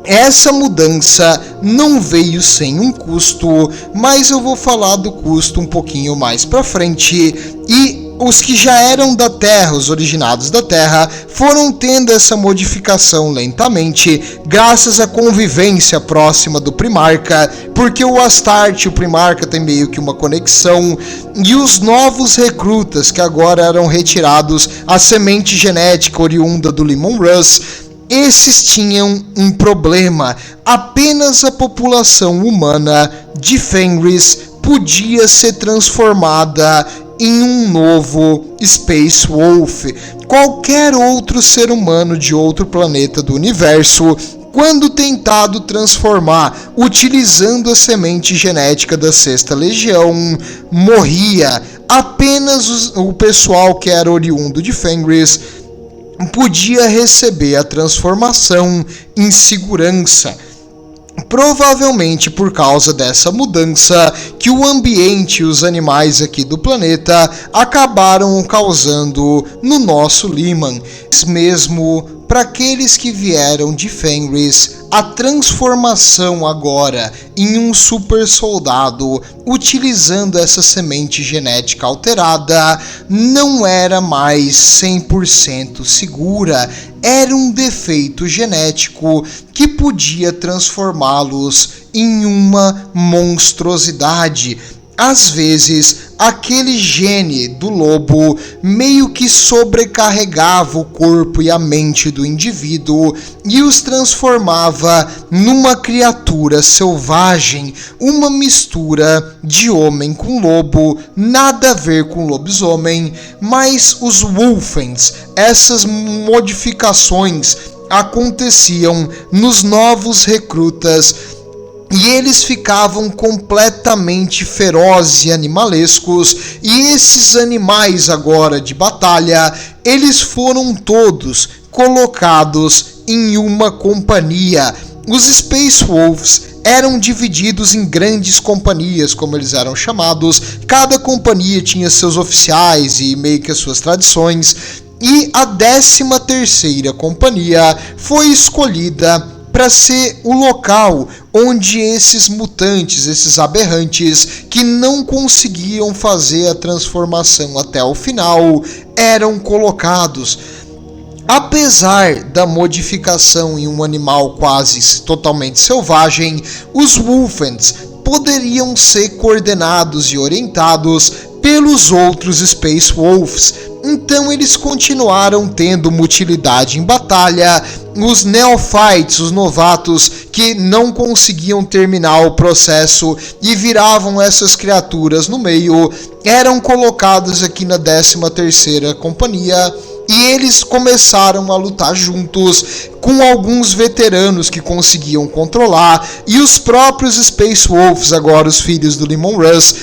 Essa mudança não veio sem um custo, mas eu vou falar do custo um pouquinho mais pra frente. E os que já eram da Terra, os originados da Terra, foram tendo essa modificação lentamente, graças à convivência próxima do Primarca, porque o Astarte e o Primarca têm meio que uma conexão, e os novos recrutas que agora eram retirados, a semente genética oriunda do Leman Russ, esses tinham um problema. Apenas a população humana de Fenris podia ser transformada em um novo Space Wolf. Qualquer outro ser humano de outro planeta do universo, quando tentado transformar utilizando a semente genética da 6ª Legião, morria. Apenas o pessoal que era oriundo de Fenris podia receber a transformação em segurança. Provavelmente por causa dessa mudança que o ambiente e os animais aqui do planeta acabaram causando no nosso Leman. Mesmo para aqueles que vieram de Fenris, a transformação agora em um super soldado utilizando essa semente genética alterada não era mais 100% segura. Era um defeito genético que podia transformá-los em uma monstruosidade. Às vezes, aquele gene do lobo meio que sobrecarregava o corpo e a mente do indivíduo e os transformava numa criatura selvagem, uma mistura de homem com lobo, nada a ver com lobisomem, mas os Wolfens, essas modificações aconteciam nos novos recrutas, e eles ficavam completamente ferozes e animalescos, e esses animais agora de batalha, eles foram todos colocados em uma companhia. Os Space Wolves eram divididos em grandes companhias, como eles eram chamados. Cada companhia tinha seus oficiais e meio que as suas tradições, e a 13ª companhia foi escolhida para ser o local onde esses mutantes, esses aberrantes que não conseguiam fazer a transformação até o final, eram colocados. Apesar da modificação em um animal quase totalmente selvagem, os Wolfens poderiam ser coordenados e orientados pelos outros Space Wolves. Então eles continuaram tendo uma utilidade em batalha. Os Neophytes, os novatos que não conseguiam terminar o processo e viravam essas criaturas no meio, eram colocados aqui na 13ª Companhia. E eles começaram a lutar juntos com alguns veteranos que conseguiam controlar, e os próprios Space Wolves, agora os filhos do Leman Russ,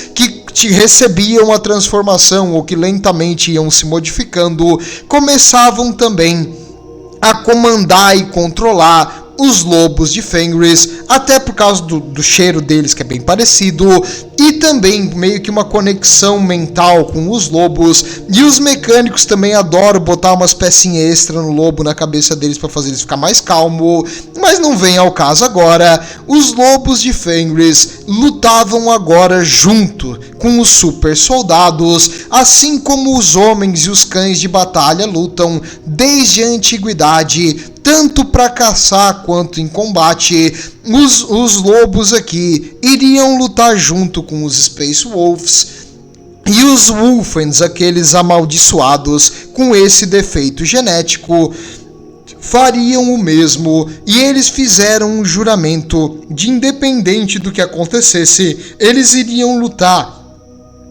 que recebiam a transformação ou que lentamente iam se modificando, começavam também a comandar e controlar os lobos de Fenris, até por causa do cheiro deles, que é bem parecido, e também meio que uma conexão mental com os lobos. E os mecânicos também adoram botar umas pecinhas extra no lobo na cabeça deles para fazer eles ficar mais calmo, mas não vem ao caso agora. Os lobos de Fenris lutavam agora junto com os super soldados, assim como os homens e os cães de batalha lutam desde a antiguidade, tanto para caçar quanto em combate. Os lobos aqui iriam lutar junto com os Space Wolves, e os Wolfens, aqueles amaldiçoados com esse defeito genético, fariam o mesmo, e eles fizeram um juramento de, independente do que acontecesse, eles iriam lutar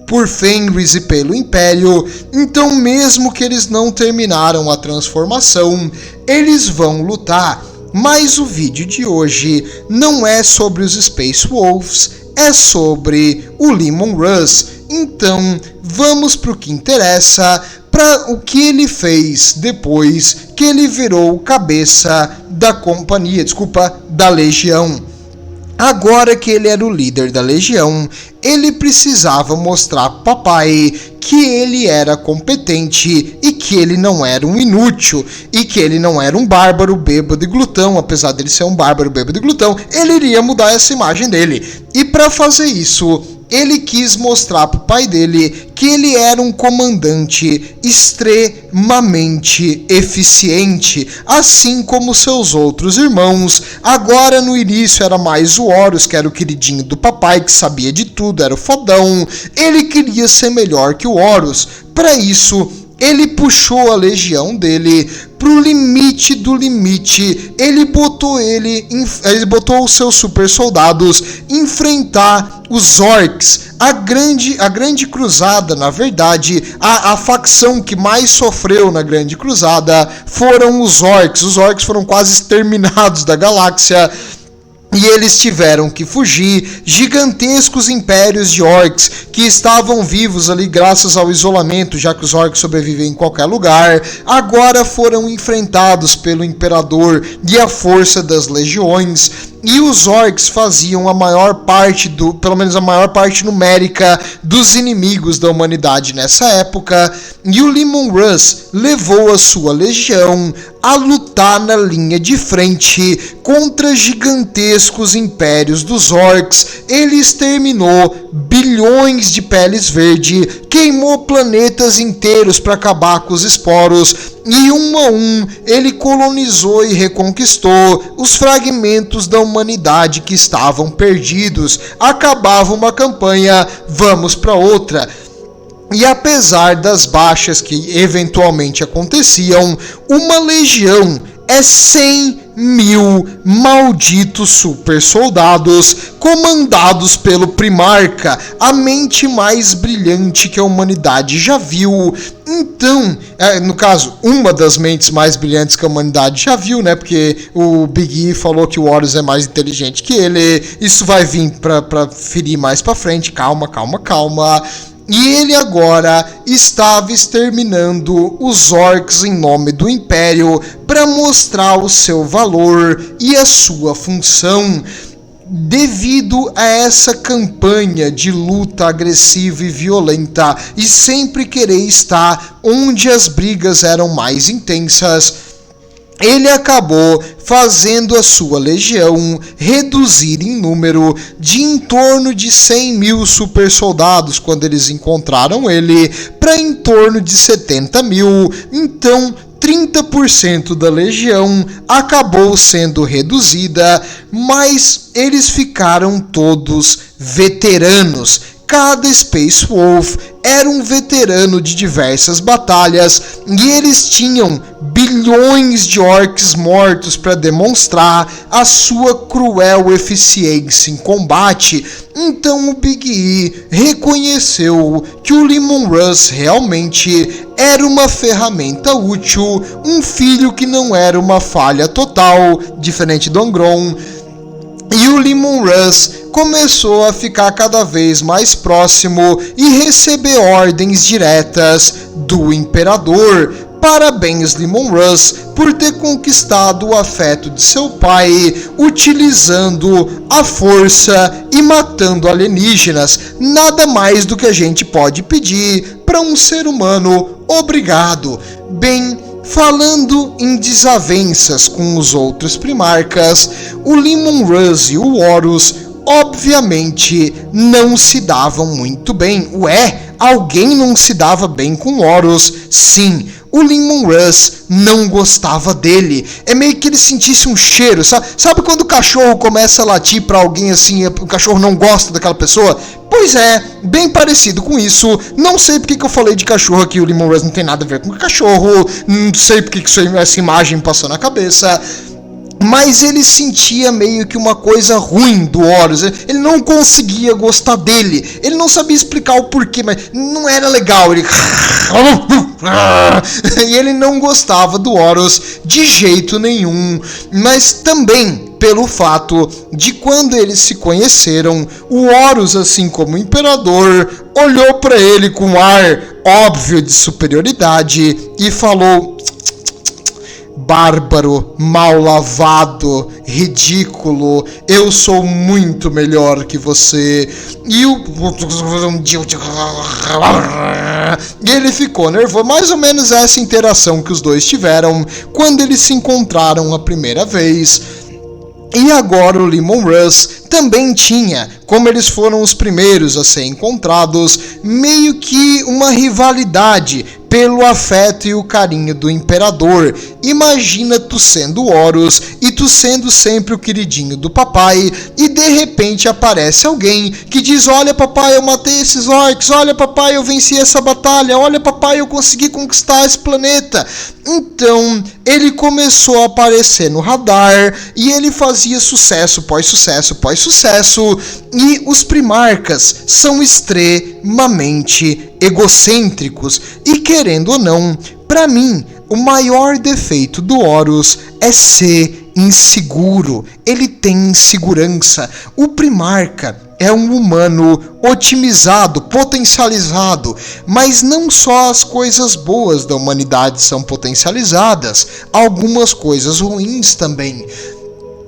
por Fenris e pelo Império. Então, mesmo que eles não terminaram a transformação, eles vão lutar. Mas o vídeo de hoje não é sobre os Space Wolves, é sobre o Leman Russ. Então, vamos para o que interessa, para o que ele fez depois que ele virou cabeça da companhia, da Legião. Agora que ele era o líder da Legião, ele precisava mostrar para o papai que ele era competente e que ele não era um inútil e que ele não era um bárbaro, bêbado e glutão. Apesar dele ser um bárbaro, bêbado e glutão, ele iria mudar essa imagem dele. E para fazer isso, ele quis mostrar para o pai dele que ele era um comandante extremamente eficiente, assim como seus outros irmãos. Agora, no início, era mais o Horus, que era o queridinho do papai, que sabia de tudo, era o fodão. Ele queria ser melhor que o Horus. Para isso, ele puxou a legião dele pro limite do limite. Ele botou os seus super soldados enfrentar os orcs. A grande cruzada, na verdade, a facção que mais sofreu na grande cruzada foram os orcs. Os orcs foram quase exterminados da galáxia. E eles tiveram que fugir. Gigantescos impérios de orcs que estavam vivos ali graças ao isolamento, já que os orcs sobrevivem em qualquer lugar, agora foram enfrentados pelo imperador e a força das legiões. E os orcs faziam a maior parte pelo menos a maior parte numérica dos inimigos da humanidade nessa época. E o Leman Russ levou a sua legião a lutar na linha de frente contra gigantescos impérios dos orcs. Ele exterminou bilhões de peles verdes, queimou planetas inteiros para acabar com os esporos, e um a um ele colonizou e reconquistou os fragmentos da humanidade que estavam perdidos. Acabava uma campanha, vamos para outra. E apesar das baixas que eventualmente aconteciam, uma legião é 100.000 malditos super soldados comandados pelo Primarca, a mente mais brilhante que a humanidade já viu. Então, no caso, uma das mentes mais brilhantes que a humanidade já viu, né? Porque o Big E falou que o Horus é mais inteligente que ele. Isso vai vir pra ferir mais pra frente. Calma. E ele agora estava exterminando os orcs em nome do Império para mostrar o seu valor e a sua função. Devido a essa campanha de luta agressiva e violenta e sempre querer estar onde as brigas eram mais intensas, ele acabou fazendo a sua legião reduzir em número de em torno de 100.000 super soldados quando eles encontraram ele, para em torno de 70.000. Então 30% da legião acabou sendo reduzida, mas eles ficaram todos veteranos. cada Space Wolf era um veterano de diversas batalhas e eles tinham bilhões de orcs mortos para demonstrar a sua cruel eficiência em combate. Então o Big E reconheceu que o Leman Russ realmente era uma ferramenta útil, um filho que não era uma falha total, diferente do Angron. E o Leman Russ começou a ficar cada vez mais próximo e receber ordens diretas do Imperador. Parabéns, Leman Russ, por ter conquistado o afeto de seu pai, utilizando a força e matando alienígenas. Nada mais do que a gente pode pedir para um ser humano. Obrigado. Bem, falando em desavenças com os outros primarcas, o Leman Russ e o Horus obviamente não se davam muito bem. Ué, alguém não se dava bem com Horus? Sim, o Leman Russ não gostava dele. É meio que ele sentisse um cheiro, sabe quando o cachorro começa a latir pra alguém assim, o cachorro não gosta daquela pessoa? Pois é, bem parecido com isso. Não sei porque que eu falei de cachorro aqui, o Leman Russ não tem nada a ver com cachorro, não sei porque que essa imagem passou na cabeça. Mas ele sentia meio que uma coisa ruim do Horus. Ele não conseguia gostar dele. Ele não sabia explicar o porquê, mas não era legal. E ele não gostava do Horus de jeito nenhum. Mas também pelo fato de quando eles se conheceram, o Horus, assim como o Imperador, olhou para ele com um ar óbvio de superioridade e falou: bárbaro, mal lavado, ridículo, eu sou muito melhor que você. E ele ficou nervoso. Mais ou menos essa interação que os dois tiveram quando eles se encontraram a primeira vez. E agora o Leman Russ também tinha, como eles foram os primeiros a ser encontrados, meio que uma rivalidade pelo afeto e o carinho do Imperador. Imagina tu sendo Horus e tu sendo sempre o queridinho do papai, e de repente aparece alguém que diz: olha papai, eu matei esses orcs, olha papai, eu venci essa batalha, olha papai, eu consegui conquistar esse planeta. Então ele começou a aparecer no radar e ele fazia sucesso pós sucesso pós sucesso. E os primarcas são extremamente egocêntricos e, querendo ou não, para mim o maior defeito do Horus é ser inseguro. Ele tem insegurança. O primarca é um humano otimizado, potencializado, mas não só as coisas boas da humanidade são potencializadas, algumas coisas ruins também.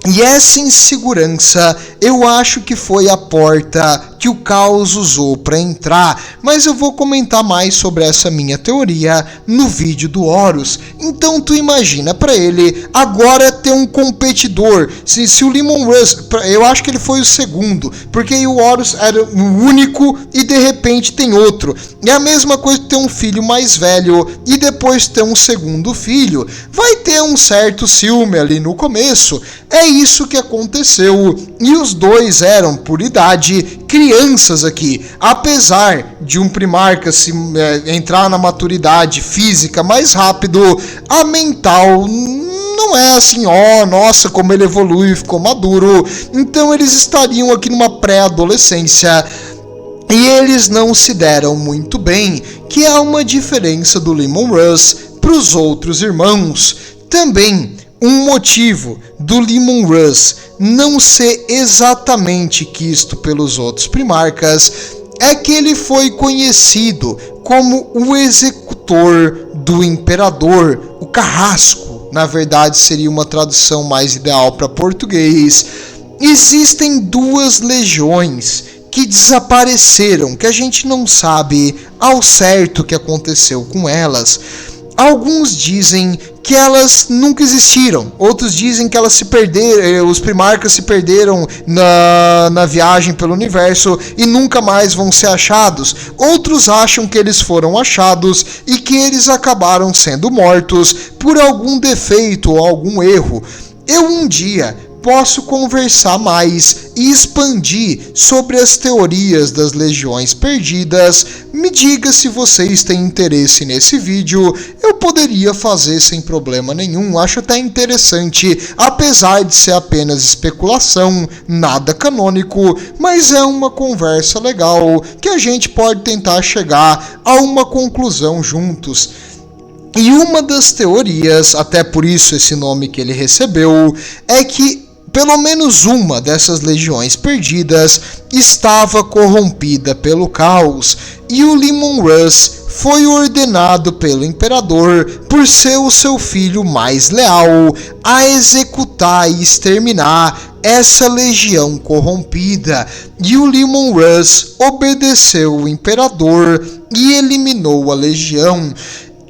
E essa insegurança eu acho que foi a porta que o caos usou para entrar, mas eu vou comentar mais sobre essa minha teoria no vídeo do Horus. Então tu imagina para ele agora ter um competidor. Se o Leman Russ, eu acho que ele foi o segundo, porque o Horus era o único e de repente tem outro. É a mesma coisa que ter um filho mais velho e depois ter um segundo filho. Vai ter um certo ciúme ali no começo. É isso que aconteceu, e os dois eram, por idade, crianças aqui. Apesar de um primarca entrar na maturidade física mais rápido, a mental não é assim, nossa, como ele evolui e ficou maduro. Então eles estariam aqui numa pré-adolescência e eles não se deram muito bem, que é uma diferença do Leman Russ para os outros irmãos. Também um motivo do Leman Russ não ser exatamente quisto pelos outros primarcas é que ele foi conhecido como o executor do Imperador, o carrasco. Na verdade, seria uma tradução mais ideal para português. Existem duas legiões que desapareceram, que a gente não sabe ao certo o que aconteceu com elas. Alguns dizem que elas nunca existiram, outros dizem que elas se perderam, os primarcas se perderam na viagem pelo universo e nunca mais vão ser achados. Outros acham que eles foram achados e que eles acabaram sendo mortos por algum defeito ou algum erro. Eu um dia posso conversar mais e expandir sobre as teorias das legiões perdidas. Me diga se vocês têm interesse nesse vídeo, eu poderia fazer sem problema nenhum, acho até interessante, apesar de ser apenas especulação, nada canônico, mas é uma conversa legal que a gente pode tentar chegar a uma conclusão juntos. E uma das teorias, até por isso esse nome que ele recebeu, é que pelo menos uma dessas legiões perdidas estava corrompida pelo caos, e o Leman Russ foi ordenado pelo imperador, por ser o seu filho mais leal, a executar e exterminar essa legião corrompida. E o Leman Russ obedeceu o imperador e eliminou a legião.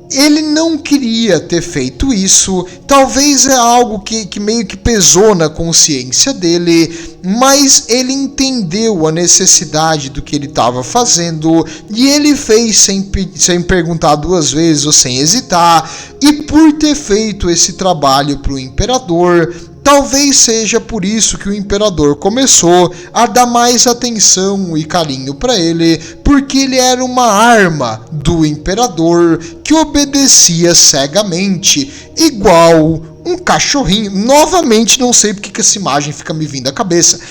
Ele não queria ter feito isso, talvez é algo que meio que pesou na consciência dele, mas ele entendeu a necessidade do que ele estava fazendo e ele fez sem perguntar duas vezes ou sem hesitar, e por ter feito esse trabalho para o imperador, talvez seja por isso que o imperador começou a dar mais atenção e carinho para ele, porque ele era uma arma do imperador que obedecia cegamente, igual um cachorrinho. Novamente, não sei porque que essa imagem fica me vindo à cabeça.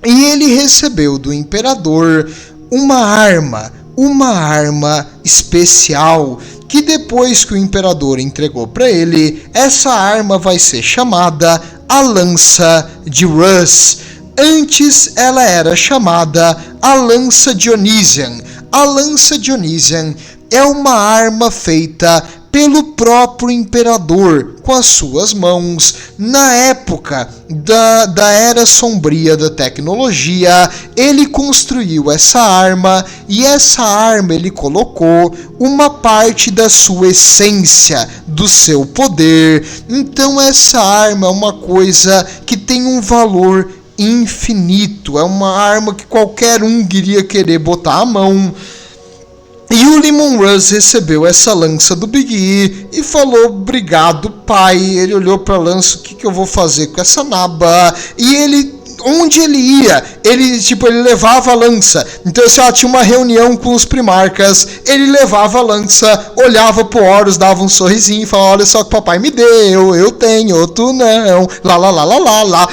E ele recebeu do imperador uma arma especial, que depois que o imperador entregou para ele, essa arma vai ser chamada a Lança de Russ. Antes ela era chamada a Lança Dionysian. A Lança Dionysian é uma arma feita pelo próprio imperador com as suas mãos. Na época da Era Sombria da tecnologia, ele construiu essa arma, e essa arma ele colocou uma parte da sua essência, do seu poder. Então essa arma é uma coisa que tem um valor infinito, é uma arma que qualquer um iria querer botar a mão. E o Leman Russ recebeu essa lança do Big E e falou: obrigado, pai. Ele olhou para a lança: o que eu vou fazer com essa naba? E ele, onde ele ia, ele levava a lança. Então, se tinha uma reunião com os primarcas, ele levava a lança, olhava pro Horus, dava um sorrisinho e falava: olha só que papai me deu, eu tenho, tu não, lá.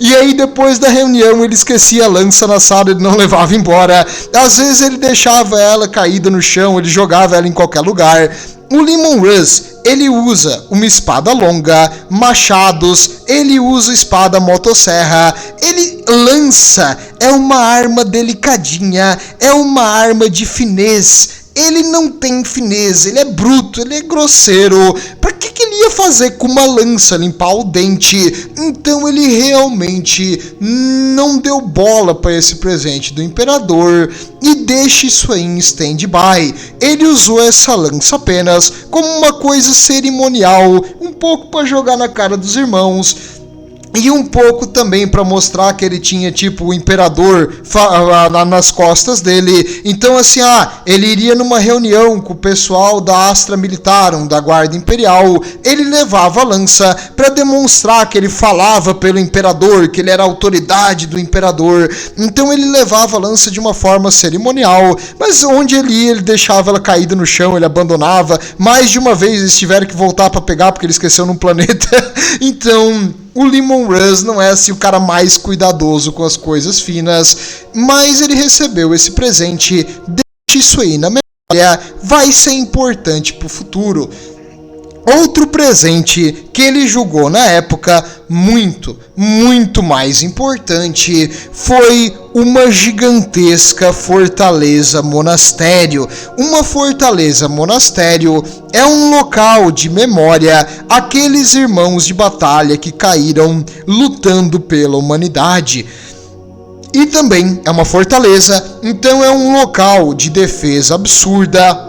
E aí, depois da reunião, ele esquecia a lança na sala, ele não levava embora. Às vezes ele deixava ela caída no chão, ele jogava ela em qualquer lugar. O Leman Russ, ele usa uma espada longa, machados, ele usa espada motosserra, lança é uma arma delicadinha, é uma arma de finesse. Ele não tem fineza, ele é bruto, ele é grosseiro. Pra que ele ia fazer com uma lança, limpar o dente? Então ele realmente não deu bola para esse presente do imperador e deixa isso aí em stand-by. Ele usou essa lança apenas como uma coisa cerimonial, um pouco para jogar na cara dos irmãos, e um pouco também para mostrar que ele tinha o imperador nas costas dele. Então assim, ele iria numa reunião com o pessoal da Astra Militarum, da Guarda Imperial, ele levava a lança para demonstrar que ele falava pelo imperador, que ele era a autoridade do imperador. Então ele levava a lança de uma forma cerimonial, mas onde ele ia, ele deixava ela caída no chão, ele abandonava. Mais de uma vez eles tiveram que voltar para pegar porque ele esqueceu num planeta. Então o Leman Russ não é assim o cara mais cuidadoso com as coisas finas, mas ele recebeu esse presente. Deixe isso aí na memória, vai ser importante pro futuro. Outro presente que ele julgou na época muito mais importante foi uma gigantesca fortaleza monastério. Uma fortaleza monastério é um local de memória àqueles irmãos de batalha que caíram lutando pela humanidade. E também é uma fortaleza, então é um local de defesa absurda.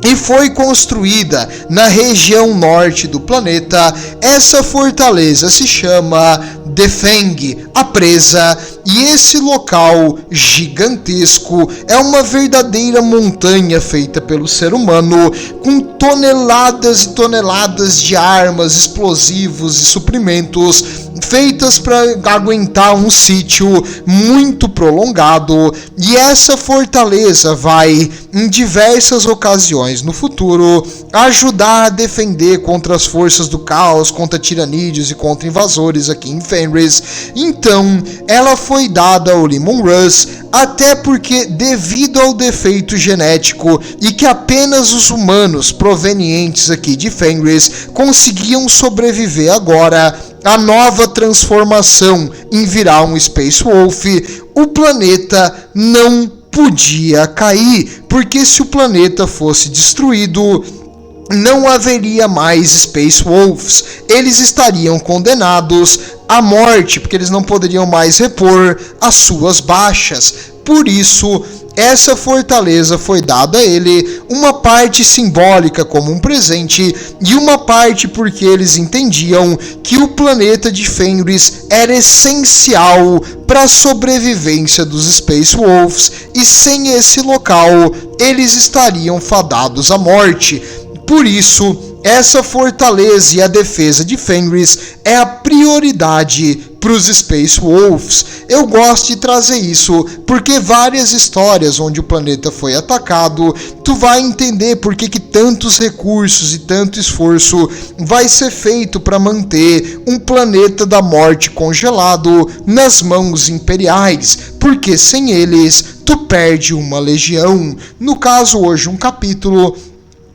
E foi construída na região norte do planeta. Essa fortaleza se chama Defeng, a presa, e esse local gigantesco é uma verdadeira montanha feita pelo ser humano, com toneladas e toneladas de armas, explosivos e suprimentos feitas para aguentar um sítio muito prolongado, e essa fortaleza vai, em diversas ocasiões no futuro, ajudar a defender contra as forças do caos, contra tiranídeos e contra invasores aqui em Fenris. Então, ela foi dada ao Leman Russ, até porque, devido ao defeito genético e que apenas os humanos provenientes aqui de Fenris conseguiam sobreviver agora, a nova transformação em virar um Space Wolf, o planeta não podia cair, porque se o planeta fosse destruído, não haveria mais Space Wolves. Eles estariam condenados à morte, porque eles não poderiam mais repor as suas baixas. Por isso, essa fortaleza foi dada a ele, uma parte simbólica como um presente e uma parte porque eles entendiam que o planeta de Fenris era essencial para a sobrevivência dos Space Wolves, e sem esse local eles estariam fadados à morte. Por isso, essa fortaleza e a defesa de Fenris é a prioridade para os Space Wolves. Eu gosto de trazer isso porque várias histórias onde o planeta foi atacado, tu vai entender por que tantos recursos e tanto esforço vai ser feito para manter um planeta da morte congelado nas mãos imperiais, porque sem eles tu perde uma legião, no caso hoje um capítulo.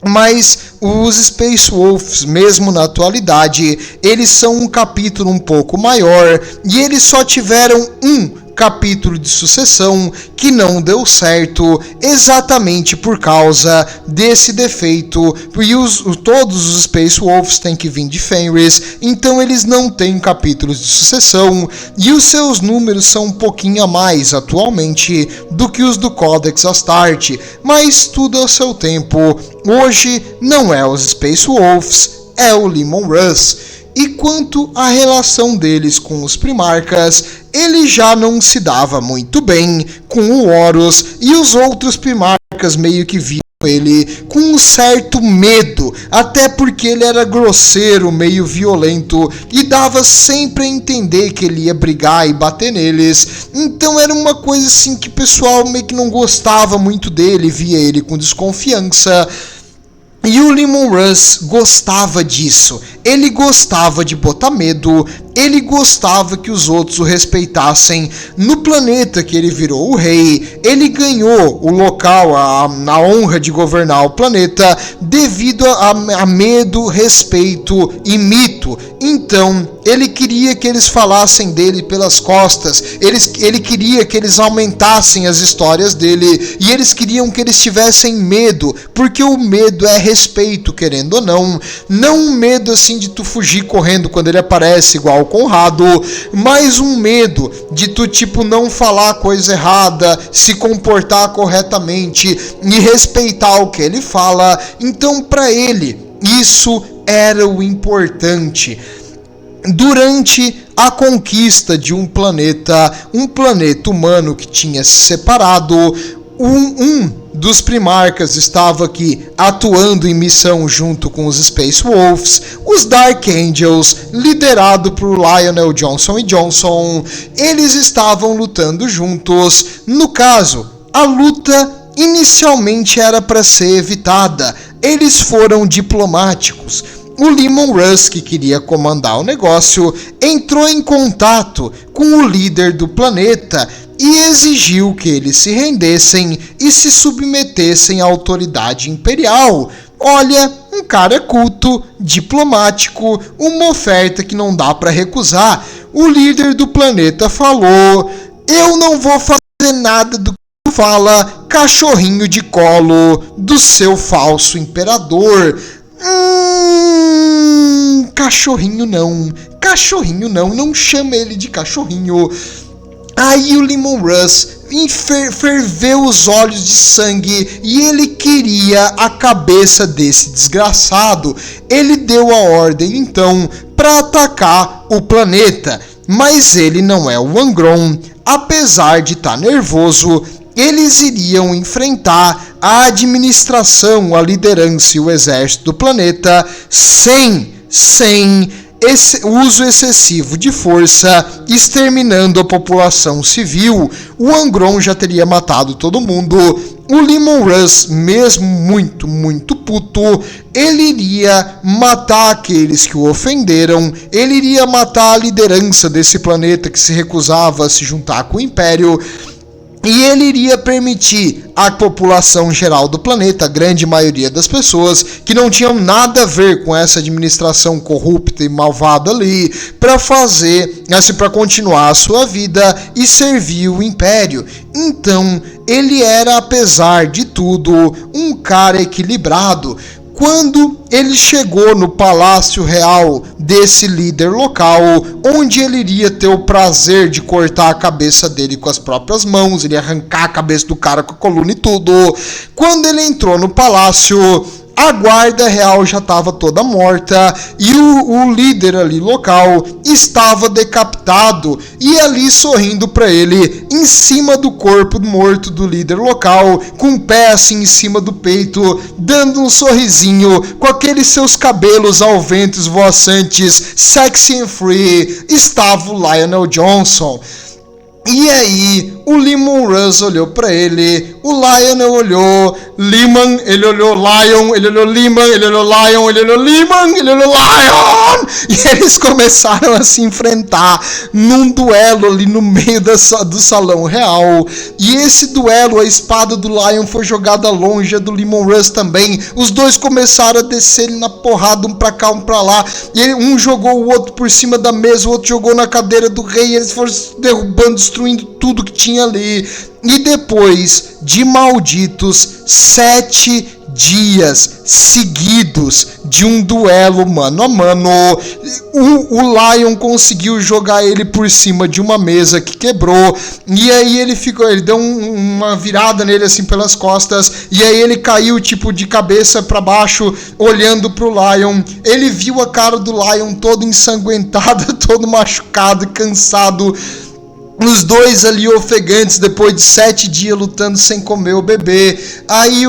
Mas os Space Wolves, mesmo na atualidade, eles são um capítulo um pouco maior e eles só tiveram um capítulo de sucessão que não deu certo, exatamente por causa desse defeito, e todos os Space Wolves têm que vir de Fenris, então eles não têm capítulos de sucessão, e os seus números são um pouquinho a mais atualmente do que os do Codex Astarte, mas tudo ao seu tempo. Hoje não é os Space Wolves, é o Leman Russ. E quanto à relação deles com os Primarcas, ele já não se dava muito bem com o Horus, e os outros Primarcas meio que viam ele com um certo medo, até porque ele era grosseiro, meio violento, e dava sempre a entender que ele ia brigar e bater neles. Então era uma coisa assim que o pessoal meio que não gostava muito dele, via ele com desconfiança. E o Leman Russ gostava disso, ele gostava de botar medo, ele gostava que os outros o respeitassem. No planeta que ele virou o rei, ele ganhou o local, a honra de governar o planeta, devido a medo, respeito e mito. Então, ele queria que eles falassem dele pelas costas, ele queria que eles aumentassem as histórias dele, e eles queriam que eles tivessem medo, porque o medo é respeito, querendo ou não um medo assim de tu fugir correndo quando ele aparece, igual o Conrado, mas um medo de tu tipo não falar coisa errada, se comportar corretamente e respeitar o que ele fala. Então, para ele, isso era o importante. Durante a conquista de um planeta humano que tinha se separado, um dos Primarcas estava aqui atuando em missão junto com os Space Wolves, os Dark Angels, liderado por Lionel Johnson e Johnson. Eles estavam lutando juntos. No caso, a luta inicialmente era para ser evitada. Eles foram diplomáticos. O Leman Russ, que queria comandar o negócio, entrou em contato com o líder do planeta e exigiu que eles se rendessem e se submetessem à autoridade imperial. Olha, um cara culto, diplomático, uma oferta que não dá para recusar. O líder do planeta falou: eu não vou fazer nada do que fala cachorrinho de colo do seu falso imperador. Cachorrinho não chama ele de cachorrinho. Aí o Leman Russ ferveu os olhos de sangue e ele queria a cabeça desse desgraçado. Ele deu a ordem então para atacar o planeta, mas ele não é o Angron. apesar de estar nervoso, eles iriam enfrentar a administração, a liderança e o exército do planeta sem uso excessivo de força, exterminando a população civil. O Angron já teria matado todo mundo. O Leman Russ, mesmo muito puto, ele iria matar aqueles que o ofenderam, ele iria matar a liderança desse planeta que se recusava a se juntar com o Império, e ele iria permitir à população geral do planeta, a grande maioria das pessoas, que não tinham nada a ver com essa administração corrupta e malvada ali, para continuar a sua vida e servir o Império. Então, ele era, apesar de tudo, um cara equilibrado. Quando ele chegou no Palácio Real desse líder local, onde ele iria ter o prazer de cortar a cabeça dele com as próprias mãos, ele ia arrancar a cabeça do cara com a coluna e tudo. Quando ele entrou no palácio, a guarda real já estava toda morta e o líder ali local estava decapitado e ali sorrindo para ele em cima do corpo morto do líder local, com o pé assim em cima do peito, dando um sorrisinho, com aqueles seus cabelos ao vento esvoaçantes, sexy and free, estava o Lionel Johnson. E aí, o Leman Russ olhou pra ele, o Lionel olhou, Leman, ele olhou Lion, ele olhou Leman, ele olhou Lion, ele olhou Leman, ele olhou Lion! E eles começaram a se enfrentar num duelo ali no meio do salão real. E esse duelo, a espada do Lion foi jogada longe, a do Leman Russ também. Os dois começaram a descer na porrada, um pra cá, um pra lá. E um jogou o outro por cima da mesa, o outro jogou na cadeira do rei, e eles foram derrubando, destruindo tudo que tinha ali. E depois de malditos 7 dias seguidos de um duelo mano a mano, o Lion conseguiu jogar ele por cima de uma mesa que quebrou, e aí ele deu uma virada nele assim pelas costas, e aí ele caiu tipo de cabeça para baixo, olhando pro Lion. Ele viu a cara do Lion todo ensanguentada, todo machucado e cansado. Os dois ali ofegantes, depois de 7 dias lutando sem comer ou beber. Aí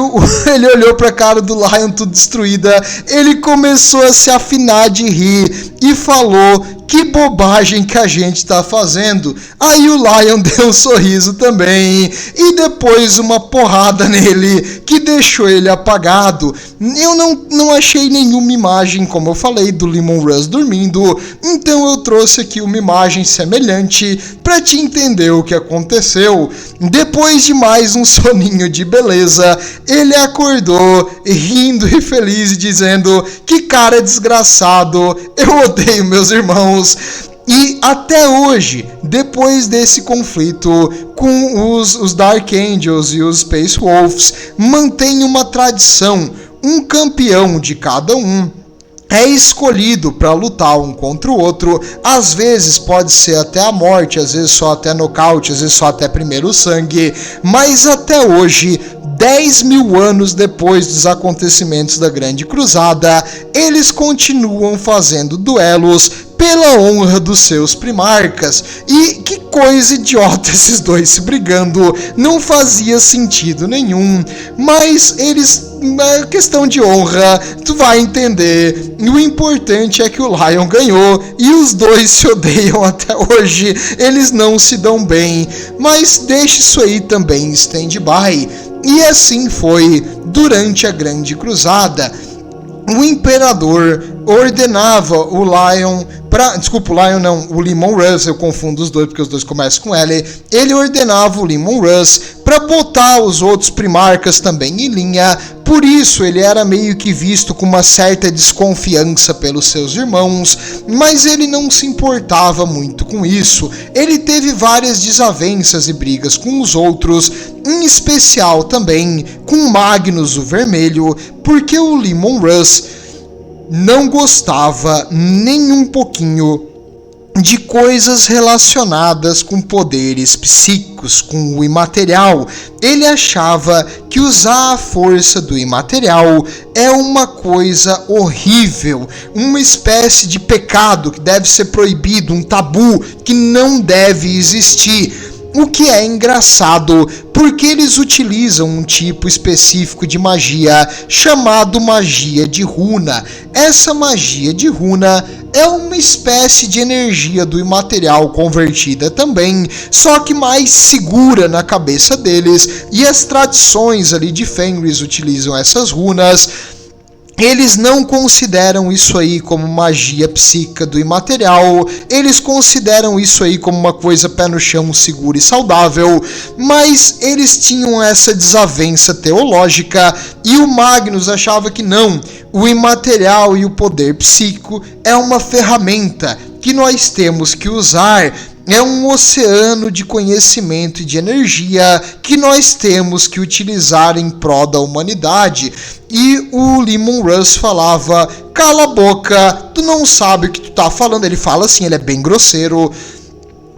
ele olhou pra cara do Lion tudo destruída. Ele começou a se afinar de rir e falou: que bobagem que a gente tá fazendo. Aí o Lion deu um sorriso também, e depois uma porrada nele, que deixou ele apagado. Eu não achei nenhuma imagem, como eu falei, do Leman Russ dormindo, então eu trouxe aqui uma imagem semelhante para te entender o que aconteceu. Depois de mais um soninho de beleza, ele acordou rindo e feliz, dizendo: que cara desgraçado, eu odeio meus irmãos. E até hoje, depois desse conflito com os Dark Angels e os Space Wolves, mantém uma tradição: um campeão de cada um é escolhido para lutar um contra o outro. Às vezes pode ser até a morte, às vezes só até nocaute, às vezes só até primeiro sangue, mas até hoje, 10.000 anos depois dos acontecimentos da Grande Cruzada, eles continuam fazendo duelos pela honra dos seus primarcas. E que coisa idiota esses dois se brigando, não fazia sentido nenhum, mas eles, é questão de honra, tu vai entender. O importante é que o Lion ganhou e os dois se odeiam até hoje, eles não se dão bem, mas deixa isso aí também em stand-by. E assim foi durante a Grande Cruzada. O imperador ordenava o Lion o Leman Russ, eu confundo os dois porque os dois começam com L. Ele ordenava o Leman Russ para botar os outros primarcas também em linha. Por isso ele era meio que visto com uma certa desconfiança pelos seus irmãos, mas ele não se importava muito com isso. Ele teve várias desavenças e brigas com os outros, em especial também com Magnus o Vermelho, porque o Leman Russ não gostava nem um pouquinho de coisas relacionadas com poderes psíquicos, com o imaterial. Ele achava que usar a força do imaterial é uma coisa horrível, uma espécie de pecado que deve ser proibido, um tabu que não deve existir. O que é engraçado, porque eles utilizam um tipo específico de magia chamado magia de runa. Essa magia de runa é uma espécie de energia do imaterial convertida também, só que mais segura na cabeça deles, e as tradições ali de Fenris utilizam essas runas. Eles não consideram isso aí como magia psíquica do imaterial, eles consideram isso aí como uma coisa pé no chão, segura e saudável, mas eles tinham essa desavença teológica e o Magnus achava que não, o imaterial e o poder psíquico é uma ferramenta que nós temos que usar. É um oceano de conhecimento e de energia que nós temos que utilizar em prol da humanidade. E o Leman Russ falava, cala a boca, tu não sabe o que tu tá falando. Ele fala assim, ele é bem grosseiro.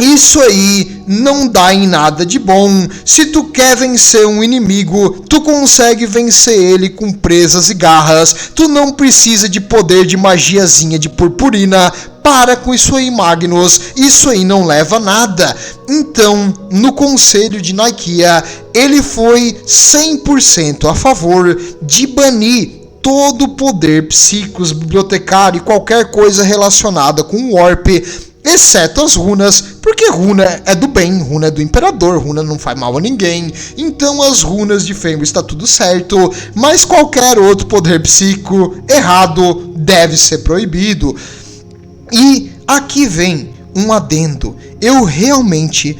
Isso aí não dá em nada de bom. Se tu quer vencer um inimigo, tu consegue vencer ele com presas e garras. Tu não precisa de poder de magiazinha de purpurina. Para com isso aí, Magnus. Isso aí não leva a nada. Então, no conselho de Nikeia, ele foi 100% a favor de banir todo o poder psíquicos, bibliotecário e qualquer coisa relacionada com o Warp, exceto as runas, porque runa é do bem, runa é do imperador, runa não faz mal a ninguém, então as runas de Fenris está tudo certo, mas qualquer outro poder psíquico errado deve ser proibido. E aqui vem um adendo, eu realmente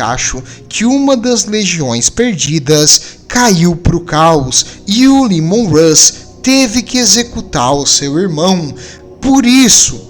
acho que uma das legiões perdidas caiu pro caos e o Leman Russ teve que executar o seu irmão, por isso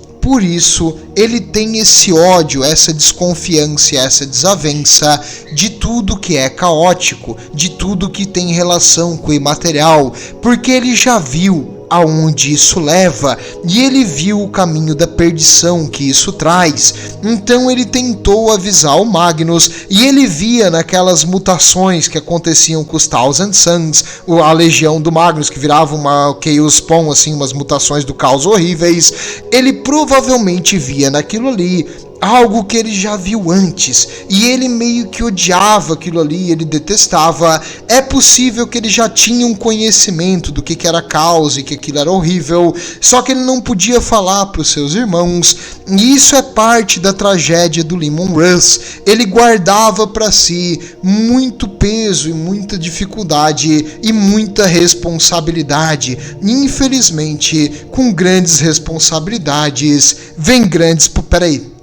ele tem esse ódio, essa desconfiança, essa desavença de tudo que é caótico, de tudo que tem relação com o imaterial, porque ele já viu aonde isso leva e ele viu o caminho da perdição que isso traz. Então ele tentou avisar o Magnus e ele via naquelas mutações que aconteciam com os Thousand Suns, a legião do Magnus que virava uma Chaos Spawn, assim, umas mutações do caos horríveis. Ele provavelmente via naquilo ali algo que ele já viu antes, e ele meio que odiava aquilo ali, ele detestava. É possível que ele já tinha um conhecimento do que era caos e que aquilo era horrível, só que ele não podia falar para os seus irmãos, e isso é parte da tragédia do Leman Russ. Ele guardava para si muito peso e muita dificuldade e muita responsabilidade, e infelizmente com grandes responsabilidades vem grandes... Peraí,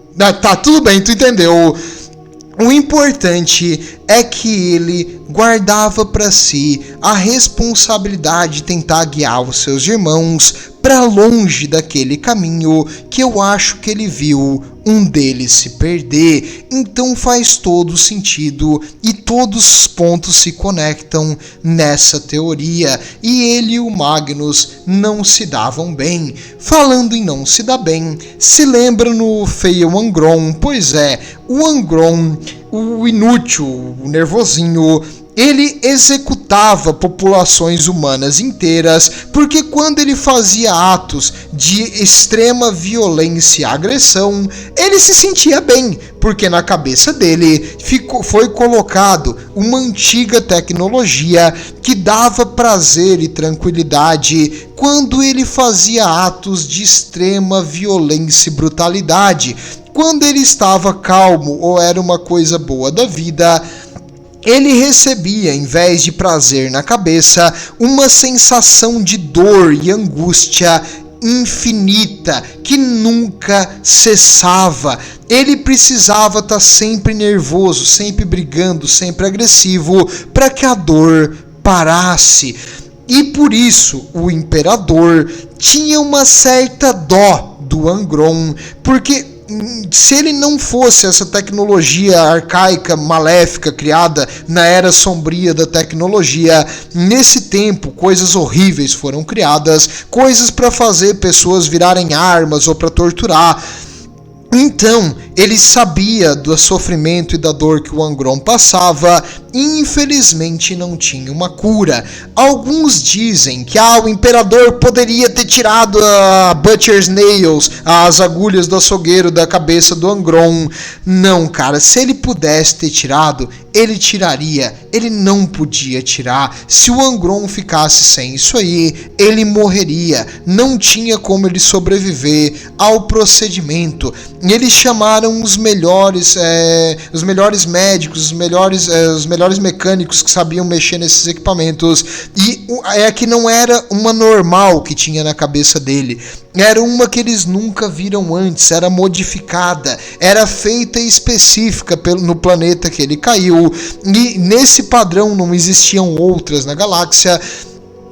tá, tudo bem, tu entendeu. O importante é que ele guardava para si a responsabilidade de tentar guiar os seus irmãos para longe daquele caminho que eu acho que ele viu um deles se perder. Então faz todo sentido e todos os pontos se conectam nessa teoria, e ele e o Magnus não se davam bem. Falando em não se dar bem, se lembra no feio Angron? Pois é, o Angron, o inútil, o nervosinho, ele executava populações humanas inteiras, porque quando ele fazia atos de extrema violência e agressão, ele se sentia bem, porque na cabeça dele foi colocado uma antiga tecnologia que dava prazer e tranquilidade quando ele fazia atos de extrema violência e brutalidade. Quando ele estava calmo ou era uma coisa boa da vida, ele recebia, em vez de prazer na cabeça, uma sensação de dor e angústia infinita que nunca cessava. Ele precisava estar sempre nervoso, sempre brigando, sempre agressivo para que a dor parasse. E por isso o imperador tinha uma certa dó do Angron, porque se ele não fosse essa tecnologia arcaica, maléfica, criada na era sombria da tecnologia, nesse tempo coisas horríveis foram criadas, coisas para fazer pessoas virarem armas ou para torturar. Então, ele sabia do sofrimento e da dor que o Angron passava e infelizmente não tinha uma cura. Alguns dizem que o imperador poderia ter tirado a Butcher's Nails, as agulhas do açougueiro, da cabeça do Angron. Não, cara, se ele pudesse ter tirado, ele tiraria. Ele não podia tirar. Se o Angron ficasse sem isso aí, ele morreria. Não tinha como ele sobreviver ao procedimento. E eles chamaram os melhores médicos, os melhores mecânicos que sabiam mexer nesses equipamentos. E é que não era uma normal que tinha na cabeça dele. Era uma que eles nunca viram antes, era modificada, era feita específica no planeta que ele caiu, e nesse padrão não existiam outras na galáxia.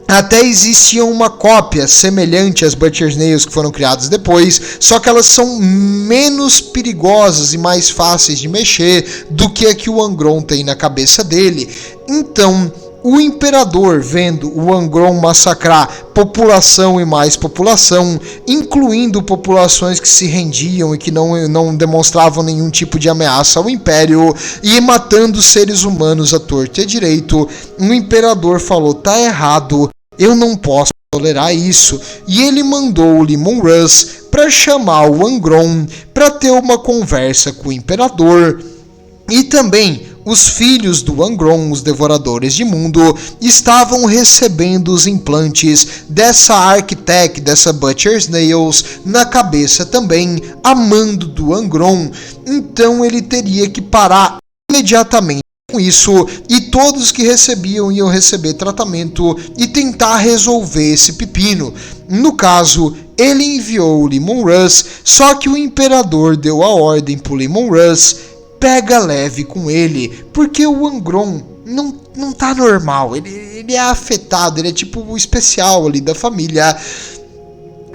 Até existia uma cópia semelhante às Butcher's Nails que foram criadas depois, só que elas são menos perigosas e mais fáceis de mexer do que a que o Angron tem na cabeça dele. Então, o imperador, vendo o Angron massacrar população e mais população, incluindo populações que se rendiam e que não demonstravam nenhum tipo de ameaça ao império, e matando seres humanos à torta e à direito, o imperador falou: tá errado, eu não posso tolerar isso. E ele mandou o Leman Russ para chamar o Angron para ter uma conversa com o imperador. E também os filhos do Angron, os devoradores de mundo, estavam recebendo os implantes dessa Architect, dessa Butcher's Nails, na cabeça também, a mando do Angron. Então ele teria que parar imediatamente com isso, e todos que recebiam iam receber tratamento e tentar resolver esse pepino. No caso, ele enviou o Leman Russ, só que o imperador deu a ordem para o Leman Russ: pega leve com ele, porque o Angron não tá normal, ele é afetado, ele é tipo o especial ali da família.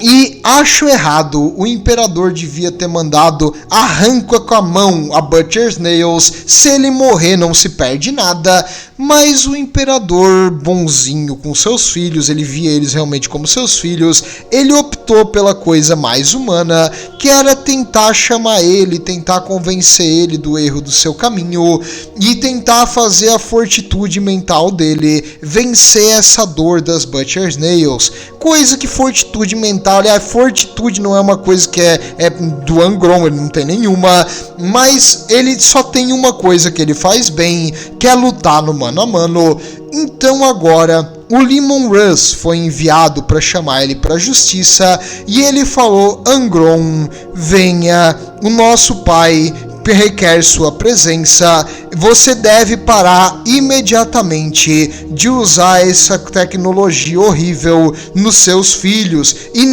E acho errado, o imperador devia ter mandado: arranca com a mão a Butcher's Nails, se ele morrer não se perde nada. Mas o imperador, bonzinho com seus filhos, ele via eles realmente como seus filhos, ele optou pela coisa mais humana, que era tentar chamar ele, tentar convencer ele do erro do seu caminho e tentar fazer a fortitude mental dele vencer essa dor das Butcher's Nails. Coisa que fortitude mental, aliás, fortitude não é uma coisa que é do Angron, ele não tem nenhuma, mas ele só tem uma coisa que ele faz bem, que é lutar no mano a mano. Então agora o Leman Russ foi enviado para chamar ele para a justiça, e ele falou: Angron, venha, o nosso pai requer sua presença, você deve parar imediatamente de usar essa tecnologia horrível nos seus filhos, e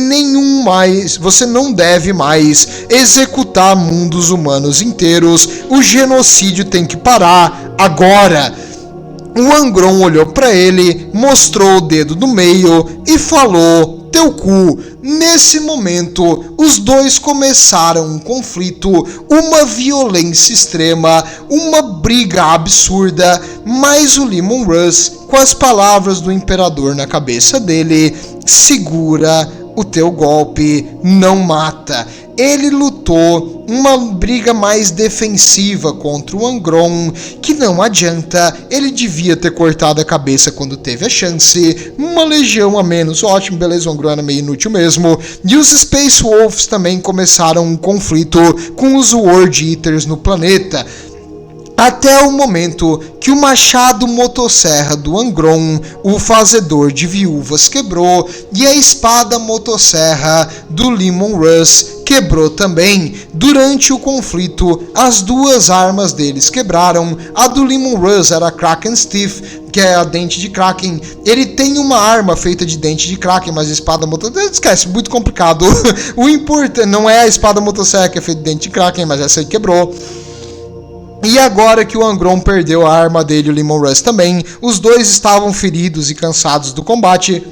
você não deve mais executar mundos humanos inteiros, o genocídio tem que parar agora. O Angron olhou para ele, mostrou o dedo do meio e falou: teu cu. Nesse momento, os dois começaram um conflito, uma violência extrema, uma briga absurda, mas o Leman Russ, com as palavras do imperador na cabeça dele: segura o teu golpe, não mata. Ele lutou uma briga mais defensiva contra o Angron, que não adianta, ele devia ter cortado a cabeça quando teve a chance. Uma legião a menos, ótimo, beleza, o Angron era meio inútil mesmo. E os Space Wolves também começaram um conflito com os World Eaters no planeta. Até o momento que o machado motosserra do Angron, o fazedor de viúvas, quebrou, e a espada motosserra do Leman Russ quebrou também. Durante o conflito, as duas armas deles quebraram. A do Leman Russ era a Kraken's Teeth, que é a dente de Kraken. Ele tem uma arma feita de dente de Kraken, mas a espada motosserra... Esquece, muito complicado. O importante não é a espada motosserra que é feita de dente de Kraken, mas essa aí quebrou. E agora que o Angron perdeu a arma dele, o Leman Russ também, os dois estavam feridos e cansados do combate.